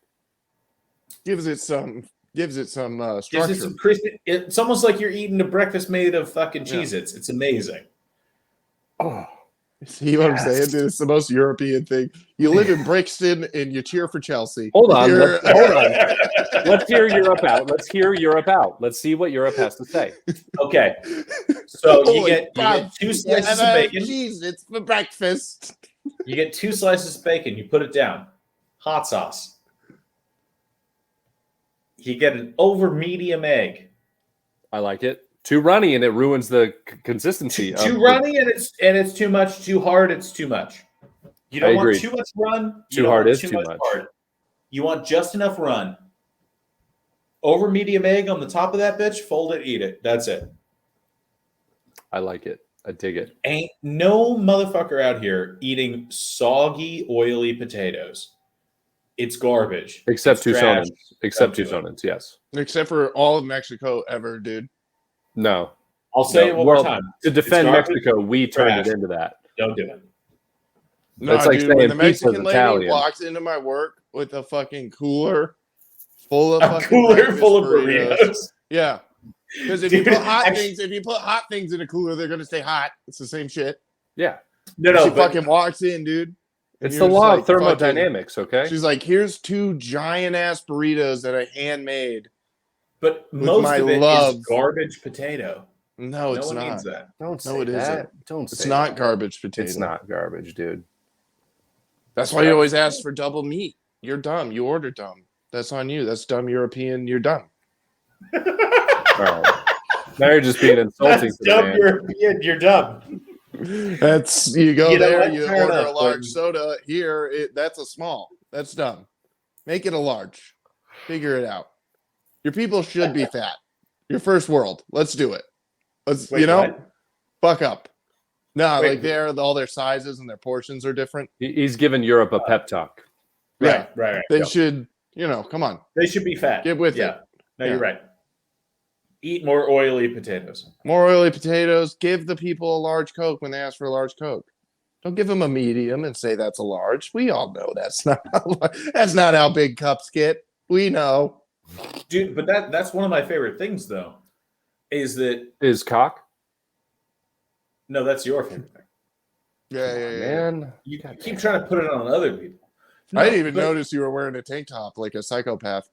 Speaker 2: Gives it some
Speaker 4: Gives
Speaker 2: structure.
Speaker 4: it some crispy. It's almost like you're eating a breakfast made of fucking
Speaker 2: Yeah.
Speaker 4: Cheez-Its. It's amazing.
Speaker 5: Oh,
Speaker 2: See what I'm saying?
Speaker 5: Yes.
Speaker 2: Dude, it's the most European thing. You live in Brixton and you cheer for Chelsea.
Speaker 5: hold on.
Speaker 2: You're-
Speaker 5: Hold on. Let's hear Europe out. Let's hear Europe out. Let's see what Europe has to say.
Speaker 4: Okay, so you
Speaker 2: Holy
Speaker 4: get
Speaker 2: God.
Speaker 4: 2 slices of bacon.
Speaker 2: Cheese, it's for breakfast.
Speaker 4: You get 2 slices of bacon. You put it down. Hot sauce. You get an over medium egg.
Speaker 5: I like it. Too runny and it ruins the consistency.
Speaker 4: Too runny and it's too much. Too hard, it's too much. You don't
Speaker 5: I
Speaker 4: want
Speaker 5: agree.
Speaker 4: too much run. You
Speaker 5: Too
Speaker 4: don't
Speaker 5: hard
Speaker 4: want
Speaker 5: is too much.
Speaker 4: hard. You want just enough run. Over medium egg on the top of that bitch. Fold it, eat it. That's it.
Speaker 5: I like it. I dig it.
Speaker 4: Ain't no motherfucker out here eating soggy, oily potatoes. It's garbage.
Speaker 5: Except
Speaker 4: It's trash.
Speaker 5: Tucsonans. Except
Speaker 4: Don't do it.
Speaker 5: Tucsonans, yes.
Speaker 2: Except for all of Mexico ever, dude.
Speaker 5: No.
Speaker 4: I'll say it one more time.
Speaker 5: To defend
Speaker 4: It's garbage,
Speaker 5: Mexico, we turned
Speaker 4: trash.
Speaker 5: it into that.
Speaker 4: Don't do it.
Speaker 2: No,
Speaker 5: That's like
Speaker 2: dude,
Speaker 5: saying
Speaker 2: when the
Speaker 5: pizza's
Speaker 2: Mexican lady
Speaker 5: Italian.
Speaker 2: walks into my work with a fucking cooler full of
Speaker 4: A
Speaker 2: fucking
Speaker 4: cooler
Speaker 2: breakfast
Speaker 4: full of
Speaker 2: burritos.
Speaker 4: burritos.
Speaker 2: Yeah. Because if
Speaker 4: Dude,
Speaker 2: you put hot
Speaker 4: actually-
Speaker 2: things, if you put hot things in a cooler, they're gonna stay hot. It's the same shit.
Speaker 5: Yeah.
Speaker 4: No,
Speaker 2: she
Speaker 4: but
Speaker 2: fucking walks in, dude. and
Speaker 5: It's
Speaker 2: you're
Speaker 5: the
Speaker 2: just
Speaker 5: law
Speaker 2: like,
Speaker 5: of thermodynamics, okay?
Speaker 2: She's like, here's 2 giant ass burritos that I handmade.
Speaker 4: most
Speaker 2: my
Speaker 4: of it
Speaker 2: love.
Speaker 4: is garbage potato.
Speaker 2: No, it's
Speaker 4: one
Speaker 2: not.
Speaker 4: needs that.
Speaker 5: Don't say
Speaker 2: No, it
Speaker 5: that.
Speaker 2: isn't.
Speaker 5: Don't say
Speaker 2: It's not
Speaker 5: that.
Speaker 2: garbage potato.
Speaker 5: It's not garbage, dude.
Speaker 2: That's why you always ask for double meat. You're dumb. You order dumb. That's on you. That's dumb European. You're dumb.
Speaker 5: All right. Now you're just being insulting
Speaker 4: That's
Speaker 5: to the
Speaker 4: dumb
Speaker 5: man.
Speaker 4: European. You're dumb.
Speaker 2: That's you go
Speaker 4: You know
Speaker 2: there.
Speaker 4: what?
Speaker 2: You
Speaker 4: Fair
Speaker 2: order
Speaker 4: enough,
Speaker 2: a large
Speaker 4: but-
Speaker 2: soda. Here, that's a small. That's dumb. Make it a large. Figure it out. Your people should be fat. Your first world. Let's do it. Let's
Speaker 4: Wait, what?
Speaker 2: buck up. No,
Speaker 4: Wait,
Speaker 2: like all their sizes and their portions are different.
Speaker 5: He's giving Europe a pep talk.
Speaker 2: Yeah,
Speaker 4: Right.
Speaker 2: they
Speaker 5: Yeah.
Speaker 2: should. Come on.
Speaker 4: They should be fat.
Speaker 2: Get with
Speaker 4: yeah.
Speaker 2: it.
Speaker 4: No,
Speaker 2: Yeah.
Speaker 4: you're right. Eat more oily potatoes.
Speaker 2: More oily potatoes. Give the people a large Coke when they ask for a large Coke. Don't give them a medium and say that's a large. We all know that's not how big cups get. We know.
Speaker 4: Dude, but that's one of my favorite things though. Is that
Speaker 5: Is cock?
Speaker 4: no, that's your favorite thing.
Speaker 2: Yeah.
Speaker 5: Man.
Speaker 4: You keep trying to put it on other people.
Speaker 2: I didn't even
Speaker 4: but-
Speaker 2: notice you were wearing a tank top like a psychopath.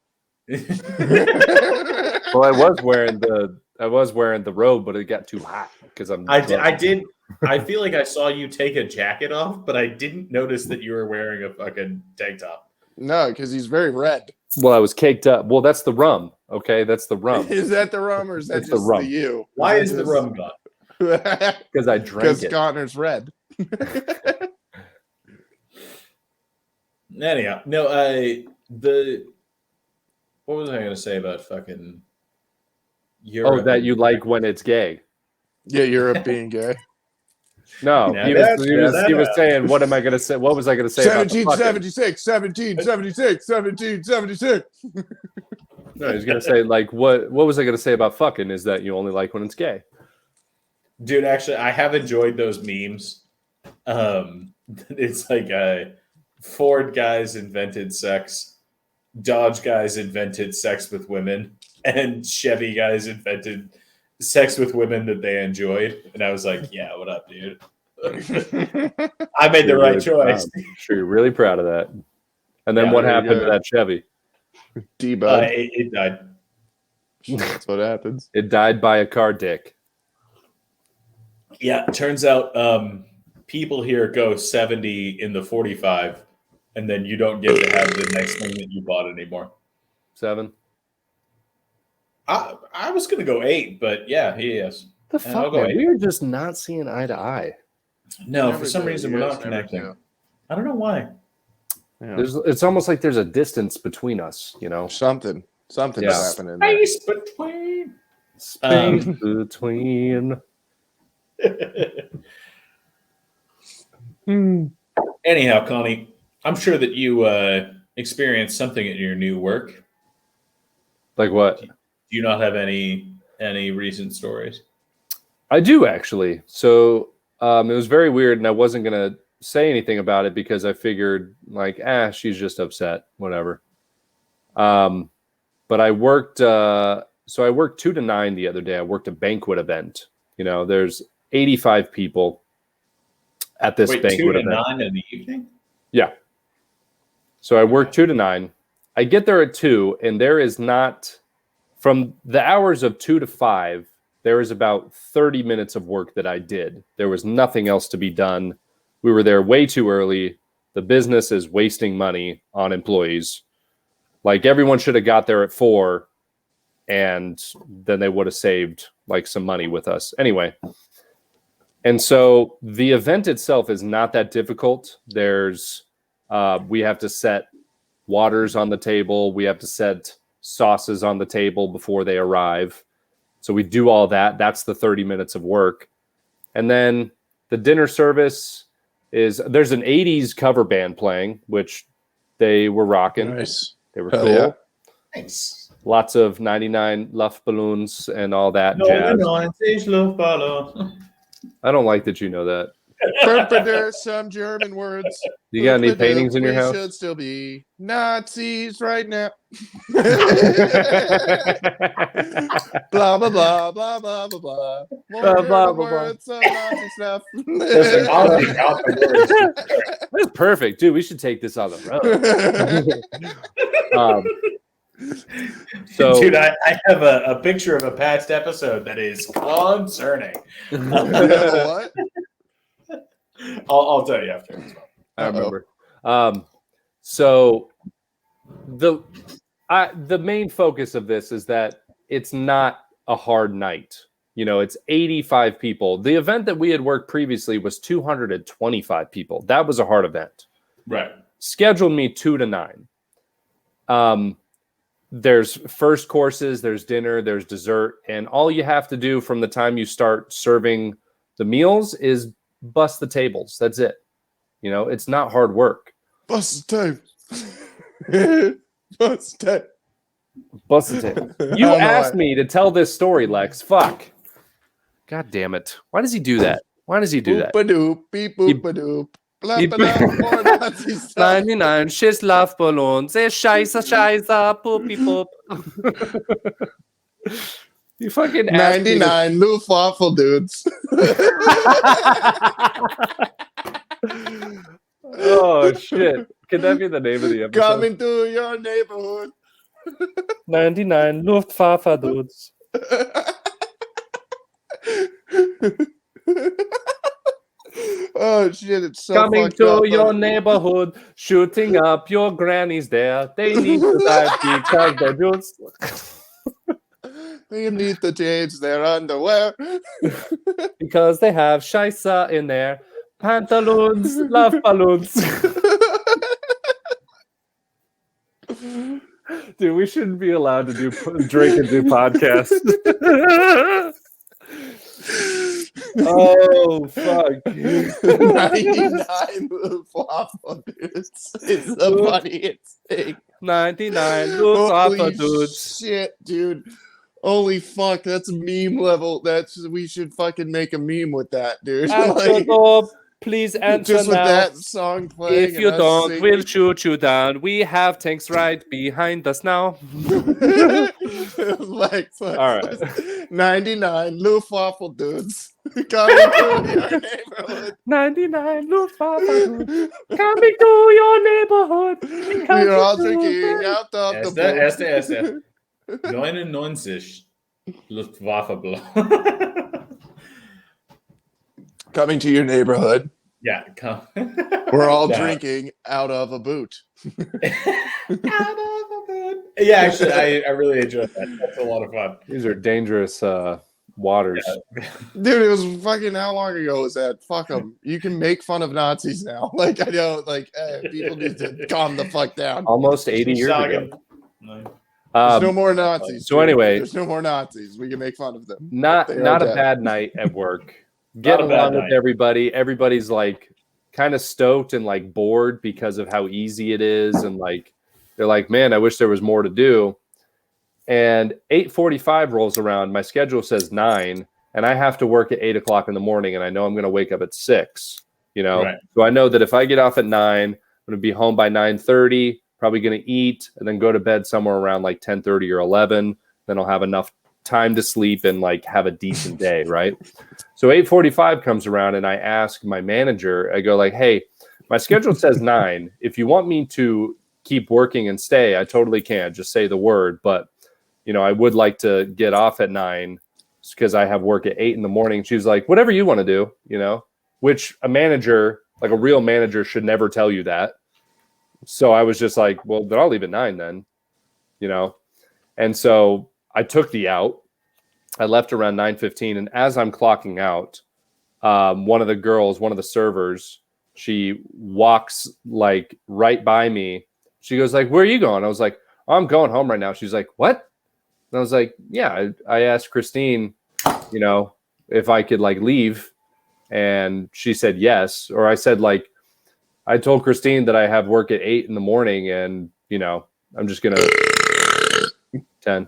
Speaker 5: Well, I was wearing the robe, but it got too hot because
Speaker 4: I did. I feel like I saw you take a jacket off, but I didn't notice that you were wearing a fucking tank top.
Speaker 2: No, because he's very red.
Speaker 5: Well, I was caked up. Well, that's the rum. Okay, that's the rum
Speaker 2: Is that the rum or is that
Speaker 5: It's the
Speaker 2: just
Speaker 5: rum.
Speaker 2: the you?
Speaker 4: Why is the rum gone?
Speaker 5: because I drank
Speaker 2: Because
Speaker 5: it.
Speaker 2: Connors red.
Speaker 4: Anyhow, no, what was I going to say about fucking Europe?
Speaker 5: Oh, that you like when it's gay.
Speaker 2: Yeah, Europe being gay.
Speaker 5: No,
Speaker 4: Yeah,
Speaker 5: he was saying, what am I going to say? What was I going to say about the fucking?
Speaker 2: 1776.
Speaker 5: No, he's going to say, like, what was I going to say about fucking is that you only like when it's gay.
Speaker 4: Dude, actually, I have enjoyed those memes. It's like Ford guys invented sex, Dodge guys invented sex with women, and Chevy guys invented sex with women that they enjoyed. And I was like, yeah, what up, dude? I made the right choice.
Speaker 5: Sure, you're really proud of that. And then
Speaker 4: Yeah,
Speaker 5: what
Speaker 2: there you
Speaker 5: happened to
Speaker 2: go.
Speaker 5: that Chevy?
Speaker 2: D-Bud.
Speaker 4: It died.
Speaker 2: That's what happens.
Speaker 5: It died by a car dick.
Speaker 4: Yeah, turns out people here go 70 in the 45, and then you don't get to have the next thing that you bought anymore.
Speaker 5: 7.
Speaker 4: I was going to go 8, but yeah, he is.
Speaker 5: The
Speaker 4: And I'll
Speaker 5: fuck,
Speaker 4: go
Speaker 5: man?
Speaker 4: 8.
Speaker 5: We are just not seeing eye to eye.
Speaker 4: No,
Speaker 2: Never
Speaker 4: for some
Speaker 2: do.
Speaker 4: reason
Speaker 2: You
Speaker 4: we're
Speaker 2: guys
Speaker 4: not
Speaker 2: never
Speaker 4: connecting.
Speaker 2: do.
Speaker 4: I don't know why.
Speaker 2: Yeah.
Speaker 5: It's almost like there's a distance between us, you know?
Speaker 2: Something's
Speaker 5: Yeah.
Speaker 2: happening there.
Speaker 4: Space between.
Speaker 5: Space between.
Speaker 4: Anyhow, Connie, I'm sure that you experienced something at your new work.
Speaker 5: Like what?
Speaker 4: Do you not have any recent stories?
Speaker 5: I do actually. So it was very weird, and I wasn't gonna say anything about it because I figured, like, she's just upset, whatever. But I worked. So I worked 2 to 9 the other day. I worked a banquet event. You know, there's 85 people at this
Speaker 4: Wait,
Speaker 5: banquet
Speaker 4: 2 to
Speaker 5: event.
Speaker 4: 9 in the evening?
Speaker 5: Yeah. So I work 2 to 9. I get there at 2, and there is not, from the hours of 2 to 5, there is about 30 minutes of work that I did. There was nothing else to be done. We were there way too early. The business is wasting money on employees. Like, everyone should have got there at 4, and then they would have saved like some money with us. Anyway. And so the event itself is not that difficult. There's, we have to set waters on the table. We have to set sauces on the table before they arrive. So we do all that. That's the 30 minutes of work. And then the dinner service is, there's an 80s cover band playing, which they were rocking.
Speaker 2: Nice.
Speaker 5: They were
Speaker 2: Hell
Speaker 5: cool.
Speaker 2: yeah.
Speaker 4: Nice.
Speaker 5: Lots of 99 Luftballons and all that jazz. I don't like that you know that.
Speaker 2: Perpetrator, some German words.
Speaker 5: You got any paintings in your house?
Speaker 2: We should still be Nazis right now. Blah, blah, blah, blah, blah, blah, blah. More
Speaker 5: Blah, blah,
Speaker 2: German
Speaker 5: blah, blah.
Speaker 2: words, some Nazi stuff.
Speaker 4: Listen, I'll take out the words.
Speaker 5: That's perfect, dude. We should take this on the road. So,
Speaker 4: Dude, I have a picture of a past episode that is concerning.
Speaker 2: What?
Speaker 4: I'll tell you after.
Speaker 5: I remember. So the main focus of this is that it's not a hard night. You know, it's 85 people. The event that we had worked previously was 225 people. That was a hard event.
Speaker 4: Right.
Speaker 5: Scheduled me 2 to 9. There's first courses, there's dinner, there's dessert, and all you have to do from the time you start serving the meals is bust the tables. That's it. You know, it's not hard work.
Speaker 2: Bust the tape. Bust the tape.
Speaker 5: Bust the table. You asked me to tell this story, Lex. Fuck. God damn it. Why does he do that? Why does he do that?
Speaker 2: Boop-a-doop, beep, boop-a-doop. Blah, blah, blah, more Nazi stuff.
Speaker 5: 99 Schiss Luftballons. Scheiße, poopy poop. You fucking
Speaker 2: 99 Loofwaffle Dudes.
Speaker 5: Oh, shit. Can that be the name of the episode?
Speaker 2: Coming to your neighborhood.
Speaker 3: 99 Luftwaffle Dudes.
Speaker 2: Oh shit, it's so
Speaker 5: Coming
Speaker 2: fucked
Speaker 5: to
Speaker 2: up,
Speaker 5: your neighborhood, shooting up your grannies there. They need to die because they're Jews.
Speaker 2: They need to change their underwear.
Speaker 5: Because they have Scheisse in their pantaloons, love balloons. Dude, we shouldn't be allowed to drink and do podcasts. Oh, fuck.
Speaker 2: 99 Loofwaffle Dudes. It's the funniest thing.
Speaker 5: 99 Loofwaffle Dudes.
Speaker 2: Shit, dude. Holy fuck, that's meme level. We should fucking make a meme with that, dude.
Speaker 5: Answer door, please answer
Speaker 2: just with
Speaker 5: now.
Speaker 2: that song playing.
Speaker 5: If you
Speaker 2: and us
Speaker 5: don't,
Speaker 2: singing.
Speaker 5: we'll shoot you down. We have tanks right behind us now.
Speaker 2: Like, fuck.
Speaker 5: All right.
Speaker 2: 99 Loofwaffle Dudes coming to your neighborhood.
Speaker 5: 99 Luftwaffe Dudes coming to your neighborhood.
Speaker 2: We are all drinking out of the
Speaker 4: Erste. 99 Luftwaffe.
Speaker 2: Coming to your neighborhood.
Speaker 4: Yeah, come.
Speaker 2: We're all
Speaker 4: Yeah.
Speaker 2: drinking out of a boot.
Speaker 4: Yeah, actually, I really enjoyed that. That's a lot of fun.
Speaker 5: These are dangerous waters.
Speaker 4: Yeah.
Speaker 2: Dude, it was fucking, how long ago was that? Fuck them. You can make fun of Nazis now. Like, I know, like, people need to calm the fuck down.
Speaker 5: Almost 80 years ago.
Speaker 4: No.
Speaker 2: There's no more Nazis.
Speaker 5: so
Speaker 2: dude.
Speaker 5: anyway-
Speaker 2: there's no more Nazis. We can make fun of them.
Speaker 5: Not
Speaker 2: They are
Speaker 5: a
Speaker 2: dead.
Speaker 5: bad night at work. Get
Speaker 4: Not a bad
Speaker 5: along with
Speaker 4: night.
Speaker 5: everybody. Everybody's like kind of stoked and like bored because of how easy it is, and like they're like, man, I wish there was more to do. And 8:45 rolls around. My schedule says 9, and I have to work at 8 o'clock in the morning, and I know I'm going to wake up at 6. You know,
Speaker 4: Right.
Speaker 5: so I know that if I get off at 9, I'm going to be home by 9:30. Probably going to eat and then go to bed somewhere around like 10:30 or 11. Then I'll have enough time to sleep and like have a decent day, right? So 8:45 comes around, and I ask my manager, I go like, hey, my schedule says 9. If you want me to keep working and stay, I totally can. Just say the word. But, you know, I would like to get off at 9 because I have work at 8 in the morning. She was like, whatever you want to do, you know, which a manager, like a real manager, should never tell you that. So I was just like, well, then I'll leave at 9 then, you know? And so I took the out. I left around 9:15. And as I'm clocking out, one of the girls, one of the servers, she walks like right by me. She goes like, where are you going? I was like, oh, I'm going home right now. She's like, what? And I was like, yeah, I asked Christine, you know, if I could like leave. And she said yes. Or I said like, I told Christine that I have work at 8 in the morning, and, you know, I'm just going to 10.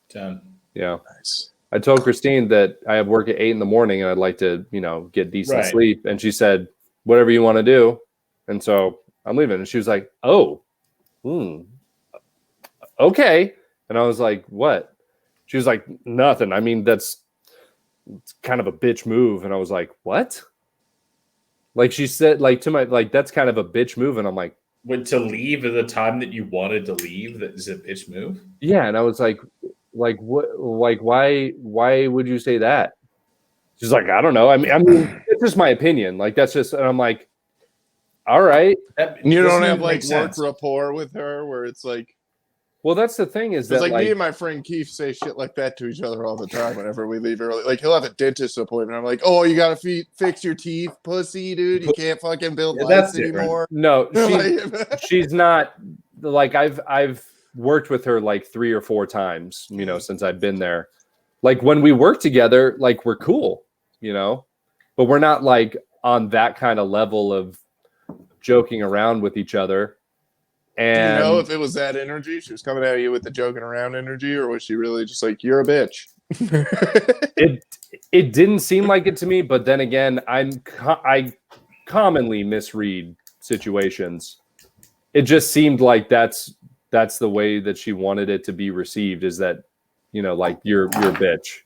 Speaker 4: 10.
Speaker 5: Yeah.
Speaker 2: Nice.
Speaker 5: I told Christine that I have work at 8 in the morning and I'd like to, get decent
Speaker 4: Right.
Speaker 5: sleep. And she said, whatever you want to do. And so I'm leaving. And she was like, okay. And I was like, what? She was like, nothing. I mean, it's kind of a bitch move. And I was like, what? Like she said, like to my, like, that's kind of a bitch move. And I'm like,
Speaker 4: Wait, to leave at the time that you wanted to leave, that is a bitch move?
Speaker 5: yeah. And I was like what, like, why would you say that? She's like, I don't know. I mean, it's just my opinion. Like, that's just, and I'm like, all right.
Speaker 2: You don't have
Speaker 4: make
Speaker 2: like
Speaker 4: sense.
Speaker 2: work rapport with her where it's like,
Speaker 5: Well, that's the thing is that
Speaker 2: it's like me and my friend Keith say shit like that to each other all the time whenever we leave early. Like he'll have a dentist appointment. I'm like, oh, you gotta fix your teeth, pussy, dude. You can't fucking build
Speaker 4: Yeah,
Speaker 2: lights
Speaker 4: that's different.
Speaker 2: anymore.
Speaker 5: no,
Speaker 2: Like-
Speaker 5: she's not like I've worked with her like 3 or 4 times, since I've been there. Like when we work together, like we're cool, but we're not like on that kind of level of joking around with each other. And
Speaker 2: Do you know if it was that energy? She was coming at you with the joking around energy, or was she really just like, you're a bitch?
Speaker 5: it didn't seem like it to me, but then again, I commonly misread situations. It just seemed like that's the way that she wanted it to be received, is that, like you're a bitch.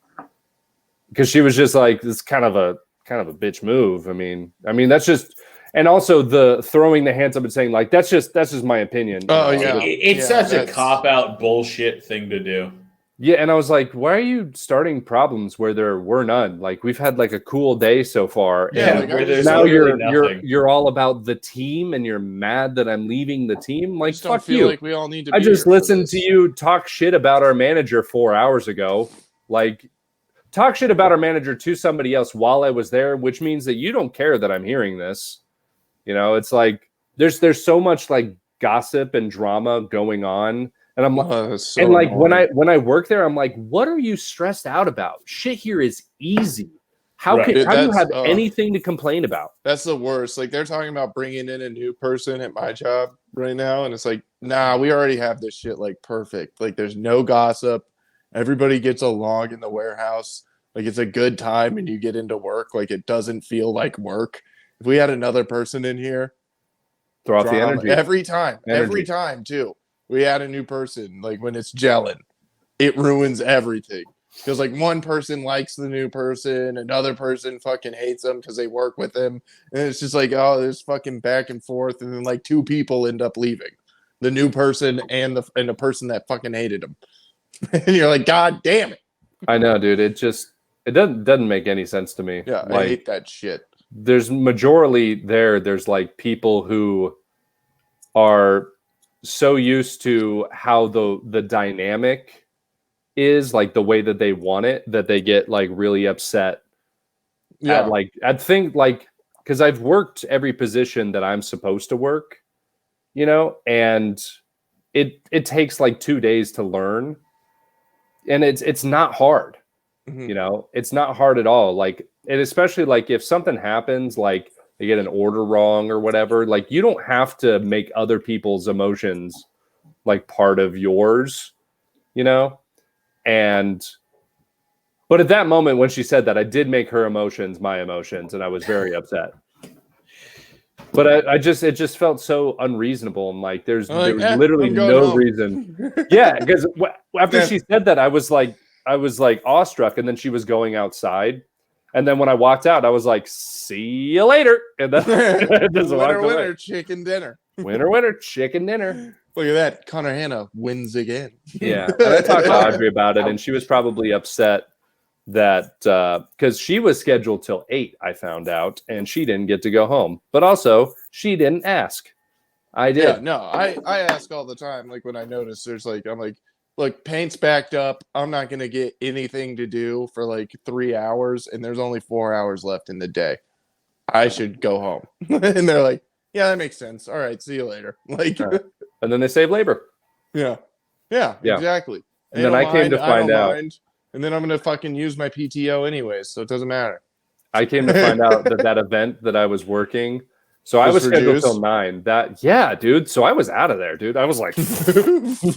Speaker 5: Because she was just like, this kind of a bitch move. I mean, that's just, and also the throwing the hands up and saying like, that's just my opinion.
Speaker 2: Oh, yeah.
Speaker 4: It's such a cop-out bullshit thing to do.
Speaker 5: Yeah, and I was like, why are you starting problems where there were none? Like we've had like a cool day so far.
Speaker 2: Yeah,
Speaker 5: and
Speaker 2: like,
Speaker 4: there's
Speaker 5: now
Speaker 4: literally
Speaker 5: you're all about the team and you're mad that I'm leaving the team. Like,
Speaker 2: just don't
Speaker 5: fuck
Speaker 2: feel
Speaker 5: you.
Speaker 2: like we all need to
Speaker 5: I
Speaker 2: be
Speaker 5: just
Speaker 2: here for
Speaker 5: listened
Speaker 2: this.
Speaker 5: to you talk shit about our manager 4 hours ago. Like, talk shit about our manager to somebody else while I was there, which means that you don't care that I'm hearing this. It's like there's so much like gossip and drama going on. And I'm like,
Speaker 2: So
Speaker 5: and like
Speaker 2: annoying.
Speaker 5: when I work there, I'm like, what are you stressed out about? Shit here is easy. How
Speaker 4: Right.
Speaker 5: do you
Speaker 2: That's-
Speaker 5: have anything to complain about?
Speaker 2: That's the worst. Like they're talking about bringing in a new person at my job right now, and it's like, nah, we already have this shit like perfect. Like there's no gossip. Everybody gets along in the warehouse. Like it's a good time, and you get into work. Like it doesn't feel like work. If we had another person in here,
Speaker 5: Throw off the
Speaker 2: drama.
Speaker 5: energy.
Speaker 2: every time
Speaker 5: Energy.
Speaker 2: too. We had a new person. Like when it's gelling, it ruins everything. Because like one person likes the new person, another person fucking hates them because they work with him, and it's just like, oh, there's fucking back and forth, and then like 2 people end up leaving, the new person and the person that fucking hated him, and you're like, God damn it!
Speaker 5: I know, dude. It doesn't make any sense to me.
Speaker 2: Yeah, I
Speaker 5: Like,
Speaker 2: hate that shit.
Speaker 5: there's there's like people who are so used to how the dynamic is, like the way that they want it, that they get like really upset
Speaker 2: Yeah,
Speaker 5: at like I think like because I've worked every position that I'm supposed to work, and it takes like 2 days to learn, and it's not hard.
Speaker 2: Mhm.
Speaker 5: It's not hard at all. Like, and especially like if something happens, like they get an order wrong or whatever, like you don't have to make other people's emotions like part of yours, but at that moment when she said that, I did make her emotions my emotions, and I was very upset. But it just felt so unreasonable. And like, there was literally
Speaker 2: I'm going
Speaker 5: no
Speaker 2: home.
Speaker 5: reason. Yeah, because after she said that, I was like awestruck, and then she was going outside, and then when I walked out, I was like, "See you later," and then just walked away.
Speaker 2: winner, chicken dinner.
Speaker 5: Winner, chicken dinner.
Speaker 2: Look at that, Connor Hanna wins again.
Speaker 5: Yeah, and I talked to Audrey about it, and she was probably upset that because she was scheduled till 8, I found out, and she didn't get to go home. But also, she didn't ask. I did.
Speaker 2: Yeah, no, I ask all the time. Like when I notice there's like, I'm like, look, paint's backed up. I'm not gonna get anything to do for like 3 hours, and there's only 4 hours left in the day. I should go home. And they're like, yeah, that makes sense. All right, see you later. Like,
Speaker 5: Right. And then they save labor.
Speaker 2: yeah, exactly.
Speaker 5: And then I came to find out.
Speaker 2: And then I'm gonna fucking use my PTO anyways, so it doesn't matter.
Speaker 5: I came to find out that event that I was working, So I was
Speaker 2: for
Speaker 5: scheduled
Speaker 2: Jews?
Speaker 5: till 9. Dude. So I was out of there, dude. I was like,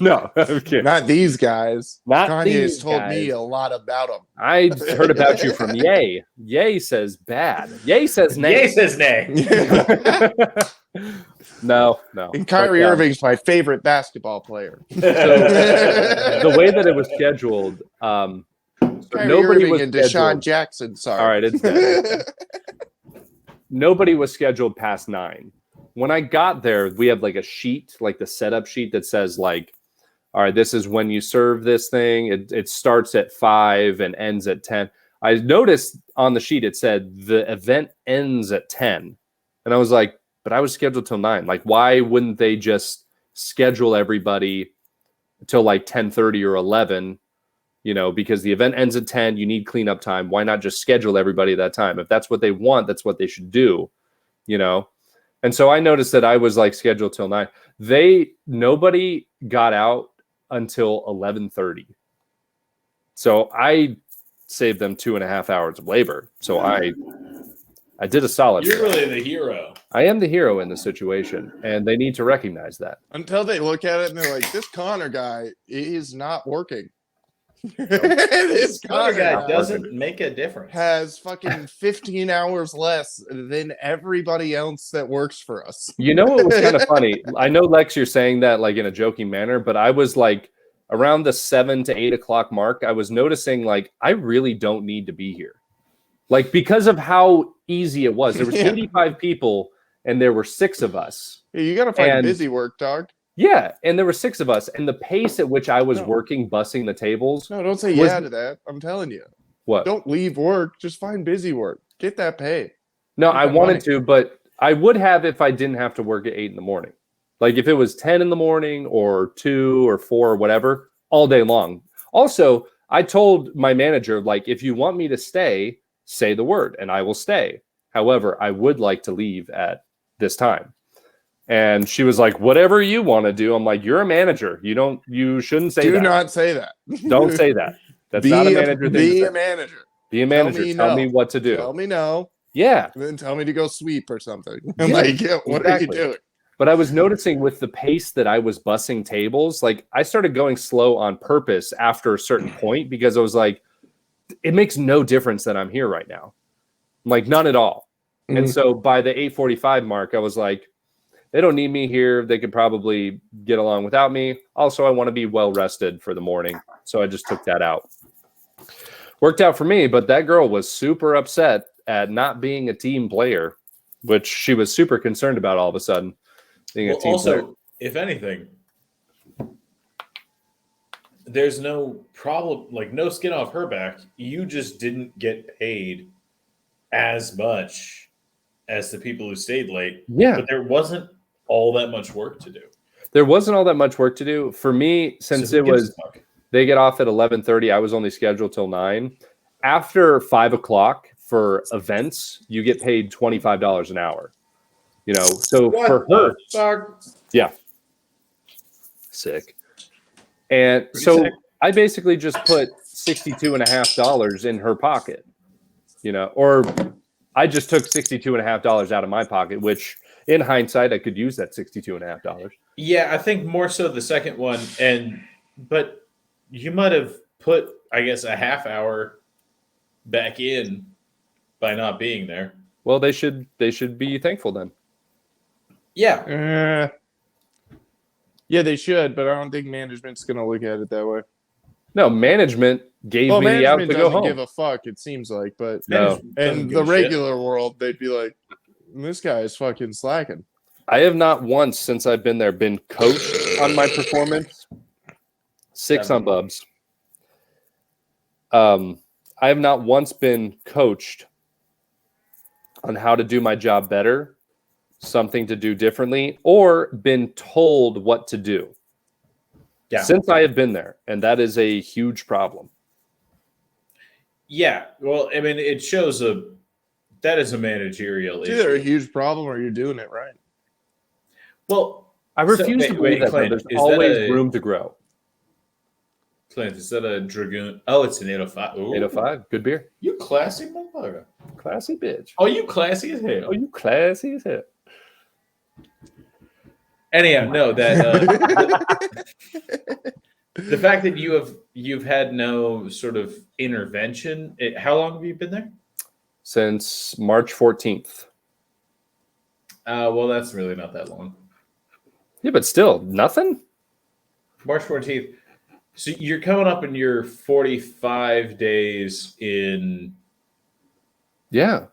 Speaker 5: no, I'm kidding.
Speaker 2: Not these guys.
Speaker 5: Not
Speaker 2: Kanye
Speaker 5: these
Speaker 2: has told me
Speaker 5: guys.
Speaker 2: a lot about them.
Speaker 5: I heard about you from Ye. Ye says bad. Ye says nay.
Speaker 4: Yay says nay.
Speaker 5: No.
Speaker 2: And Kyrie
Speaker 5: But,
Speaker 2: Irving's my favorite basketball player.
Speaker 5: So the way that it was scheduled,
Speaker 2: Kyrie
Speaker 5: nobody
Speaker 2: Irving
Speaker 5: was
Speaker 2: and Deshaun
Speaker 5: scheduled.
Speaker 2: Jackson. Sorry.
Speaker 5: All right, it's dead. Nobody was scheduled past 9. When I got there, we have like a sheet, like the setup sheet that says like, all right, this is when you serve this thing. It starts at 5 and ends at 10. I noticed on the sheet it said the event ends at 10. And I was like, but I was scheduled till 9. Like, why wouldn't they just schedule everybody till like 10:30 or 11? You know, because the event ends at 10, you need cleanup time. Why not just schedule everybody at that time? If that's what they want, that's what they should do, you know? And so I noticed that I was like scheduled till 9. Nobody got out until 11:30. So I saved them 2.5 hours of labor. So I did a solid.
Speaker 4: You're really the hero.
Speaker 5: I am the hero in this situation, and they need to recognize that.
Speaker 2: Until they look at it and they're like, this Connor guy is not working. This
Speaker 4: Connor guy
Speaker 5: not
Speaker 4: doesn't make a difference.
Speaker 2: has fucking 15 hours less than everybody else that works for us.
Speaker 5: You know what was kind of funny? I know, Lex, you're saying that like in a joking manner, but I was like around the 7 to 8 o'clock mark, I was noticing like I really don't need to be here. Like because of how easy it was. There was 85 people and there were 6 of us.
Speaker 2: Yeah, you got to find busy work, dog.
Speaker 5: Yeah, and there were 6 of us, and the pace at which I was working, bussing the tables.
Speaker 2: No, don't say yeah to that. I'm telling you.
Speaker 5: What?
Speaker 2: Don't leave work. Just find busy work. Get that pay.
Speaker 5: No,
Speaker 2: Get
Speaker 5: I
Speaker 2: that
Speaker 5: wanted
Speaker 2: money.
Speaker 5: to, but I would have if I didn't have to work at 8 in the morning. Like if it was 10 in the morning or 2 or 4 or whatever, all day long. Also, I told my manager, like, if you want me to stay, say the word, and I will stay. However, I would like to leave at this time. And she was like, whatever you want to do. I'm like, you're a manager. You shouldn't say that.
Speaker 2: Do not say that.
Speaker 5: Don't say that. That's not a manager thing.
Speaker 2: Be a manager.
Speaker 5: Be a manager. Tell me what to do.
Speaker 2: Tell me no.
Speaker 5: Yeah.
Speaker 2: And then tell me to go sweep or something. I'm like, what are you doing?
Speaker 5: But I was noticing with the pace that I was bussing tables, like I started going slow on purpose after a certain point because I was like, it makes no difference that I'm here right now. Like none at all. Mm-hmm. And so by the 8:45 mark, I was like, they don't need me here. They could probably get along without me. Also, I want to be well rested for the morning. So I just took that out. Worked out for me, but that girl was super upset at not being a team player, which she was super concerned about all of a sudden. Being a team player.
Speaker 4: If anything, there's no problem, like no skin off her back. You just didn't get paid as much as the people who stayed late.
Speaker 5: Yeah.
Speaker 4: But there wasn't all that much work to do.
Speaker 5: There wasn't all that much work to do. For me, since it was, they get off at 11:30, I was only scheduled till 9. After 5 o'clock for events, you get paid $25 an hour. You know, so for her, yeah. Sick. And pretty so sick. I basically just put $62.50 in her pocket, you know, or I just took $62.50 out of my pocket, which in hindsight, I could use that $62.50.
Speaker 4: Yeah, I think more so the second one. But you might have put, I guess, a half hour back in by not being there.
Speaker 5: Well, they should be thankful then.
Speaker 4: Yeah.
Speaker 2: Yeah, they should, but I don't think management's going to look at it that way.
Speaker 5: No, management gave me the out to go home.
Speaker 2: Give a fuck, it seems like, but
Speaker 5: no.
Speaker 2: In the regular world, they'd be like, this guy is fucking slacking.
Speaker 5: I have not once since I've been there been coached on my performance. 6 on Bubs. I have not once been coached on how to do my job better, something to do differently, or been told what to do. Yeah. Since I have been there, and that is a huge problem.
Speaker 4: Yeah, well, I mean, it shows that is a managerial issue.
Speaker 2: It's either a huge problem or you're doing it right.
Speaker 4: Well,
Speaker 5: I refuse to believe that Clint, there's always room to grow.
Speaker 4: Clint, is that a Dragoon? Oh, it's an 805. Ooh.
Speaker 5: 805, good beer.
Speaker 4: You classy motherfucker.
Speaker 5: Classy bitch.
Speaker 4: Oh, you classy as hell.
Speaker 5: Oh, you classy as hell.
Speaker 4: Anyhow, no, that the fact that you've had no sort of intervention. How long have you been there?
Speaker 5: Since March 14th.
Speaker 4: Well, that's really not that long.
Speaker 5: Yeah, but still, nothing?
Speaker 4: March 14th. So you're coming up in your 45 days in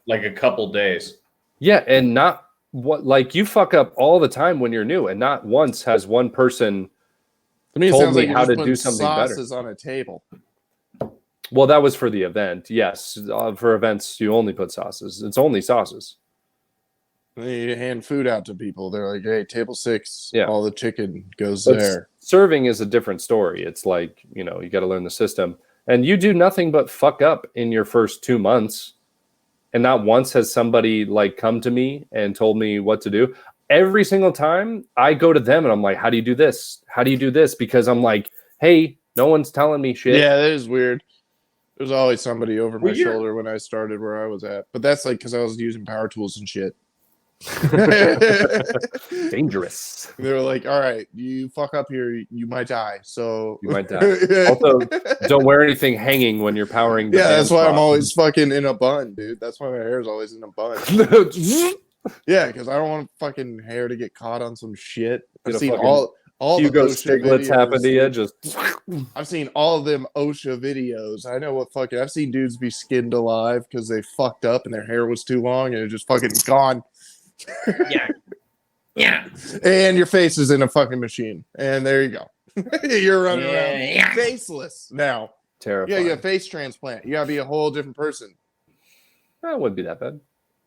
Speaker 4: like a couple days.
Speaker 5: Yeah, and not what like you fuck up all the time when you're new, and not once has one person
Speaker 2: To me, it
Speaker 5: told
Speaker 2: sounds
Speaker 5: me
Speaker 2: like you're
Speaker 5: how
Speaker 2: just
Speaker 5: to
Speaker 2: putting
Speaker 5: do something better.
Speaker 2: sauces on a table.
Speaker 5: Well, that was for the event. Yes, for events you only put sauces. It's only sauces.
Speaker 2: And then you hand food out to people. They're like, "Hey, table 6,
Speaker 5: Yeah.
Speaker 2: all the chicken goes
Speaker 5: But
Speaker 2: there."
Speaker 5: serving is a different story. It's like, you got to learn the system. And you do nothing but fuck up in your first 2 months. And not once has somebody like come to me and told me what to do. Every single time I go to them and I'm like, how do you do this? How do you do this? Because I'm like, hey, no one's telling me shit.
Speaker 2: Yeah, that is weird. There's always somebody over my
Speaker 4: Well, you're-
Speaker 2: shoulder when I started where I was at. But that's like because I was using power tools and shit.
Speaker 5: Dangerous.
Speaker 2: They were like, "All right, you fuck up here, you might die." So
Speaker 5: You might die. Also, don't wear anything hanging when you're powering the
Speaker 2: yeah, that's
Speaker 5: fan
Speaker 2: why I'm
Speaker 5: prop.
Speaker 2: always fucking in a bun, dude. That's why my hair is always in a bun. Yeah, because I don't want fucking hair to get caught on some shit. I've
Speaker 5: Get a
Speaker 2: seen
Speaker 5: fucking
Speaker 2: all
Speaker 5: Hugo
Speaker 2: the OSHA
Speaker 5: Stiglitz happen to you.
Speaker 2: videos.
Speaker 5: Just
Speaker 2: I've seen all of them OSHA videos. I know what fucking. I've seen dudes be skinned alive because they fucked up and their hair was too long and it just fucking gone.
Speaker 4: Yeah.
Speaker 2: And your face is in a fucking machine. And there you go. You're running around faceless now.
Speaker 5: terrifying.
Speaker 2: Yeah, you have face transplant. You gotta be a whole different person.
Speaker 5: That wouldn't be that bad.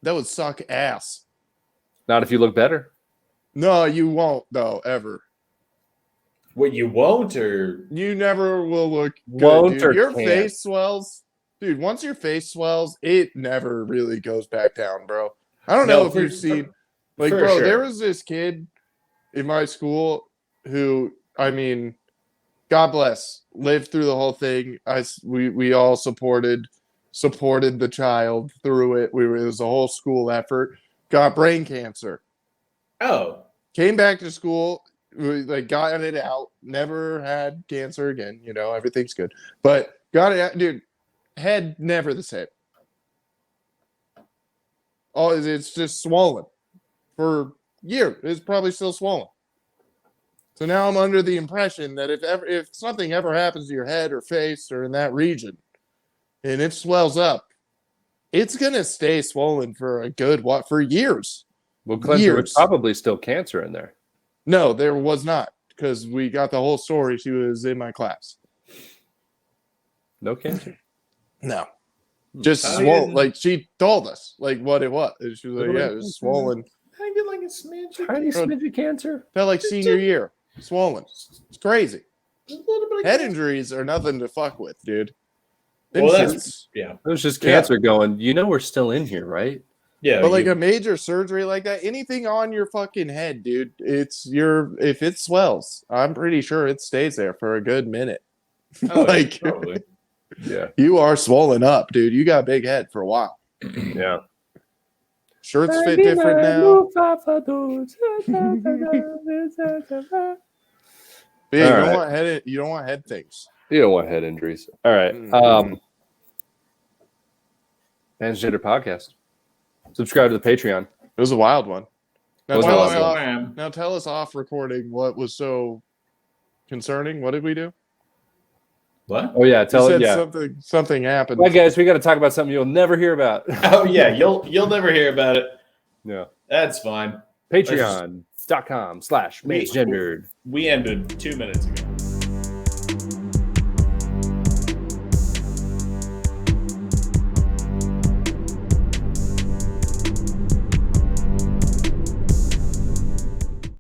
Speaker 2: That would suck ass.
Speaker 5: Not if you look better.
Speaker 2: No, you won't though, ever.
Speaker 4: What, you won't, or
Speaker 2: You never will look good,
Speaker 5: Won't
Speaker 2: dude.
Speaker 5: or
Speaker 2: Your
Speaker 5: can't?
Speaker 2: face swells. Dude, once your face swells, it never really goes back down, bro. I don't know if you've seen like,
Speaker 4: for
Speaker 2: bro,
Speaker 4: sure.
Speaker 2: there was this kid in my school who, I mean, God bless, lived through the whole thing. We all supported the child through it. It was a whole school effort. Got brain cancer.
Speaker 4: Oh,
Speaker 2: Came back to school, like got it out. Never had cancer again. Everything's good. But got it out, dude. Head never the same. Oh, it's just swollen for years. It's probably still swollen. So now I'm under the impression that if something ever happens to your head or face or in that region, and it swells up, it's gonna stay swollen for a good for years.
Speaker 5: Well, Clint, there was
Speaker 2: Years.
Speaker 5: probably still cancer in there.
Speaker 2: No, there was not, because we got the whole story. She was in my class.
Speaker 5: No cancer.
Speaker 2: No. Just
Speaker 4: I
Speaker 2: swollen.
Speaker 4: didn't-
Speaker 2: Like she told us like what it was. And she was like,
Speaker 5: Little
Speaker 2: yeah, it was swollen.
Speaker 4: I get like a smidge.
Speaker 5: Tiny smidge of cancer.
Speaker 2: Felt like senior year. Swollen. It's crazy.
Speaker 4: A little bit of
Speaker 2: Head
Speaker 4: cancer.
Speaker 2: injuries are nothing to fuck with, dude. Them
Speaker 4: Well, that's
Speaker 2: shits-
Speaker 4: yeah.
Speaker 5: It was just
Speaker 2: Yeah.
Speaker 5: cancer going, we're still in here, right?
Speaker 4: Yeah,
Speaker 2: But like
Speaker 4: you-
Speaker 2: a major surgery like that, anything on your fucking head, dude, if it swells, I'm pretty sure it stays there for a good minute.
Speaker 4: oh,
Speaker 2: like
Speaker 4: probably.
Speaker 5: Yeah.
Speaker 2: you are swollen up, dude. You got a big head for a while.
Speaker 5: Yeah.
Speaker 2: Shirts fit different now.
Speaker 3: Loofwaffle Dudes.
Speaker 2: But yeah,
Speaker 5: All
Speaker 2: you don't
Speaker 5: right.
Speaker 2: want you don't want head things.
Speaker 5: You don't want head injuries. All right.
Speaker 2: Mhm.
Speaker 5: Transgender Podcast. Subscribe to the Patreon.
Speaker 2: It was a wild one. Now
Speaker 5: Was
Speaker 2: tell,
Speaker 5: a
Speaker 2: us
Speaker 5: wild
Speaker 2: off, now tell us off recording what was so concerning. What did we do?
Speaker 4: What?
Speaker 5: Oh yeah,
Speaker 2: You
Speaker 5: tell
Speaker 2: said
Speaker 5: it.
Speaker 2: something happened.
Speaker 5: Right, guys, we got to talk about something you'll never hear about.
Speaker 4: Oh yeah, you'll never hear about it.
Speaker 5: Yeah.
Speaker 4: That's fine.
Speaker 5: Patreon.com/magegendered.
Speaker 4: We ended 2 minutes ago.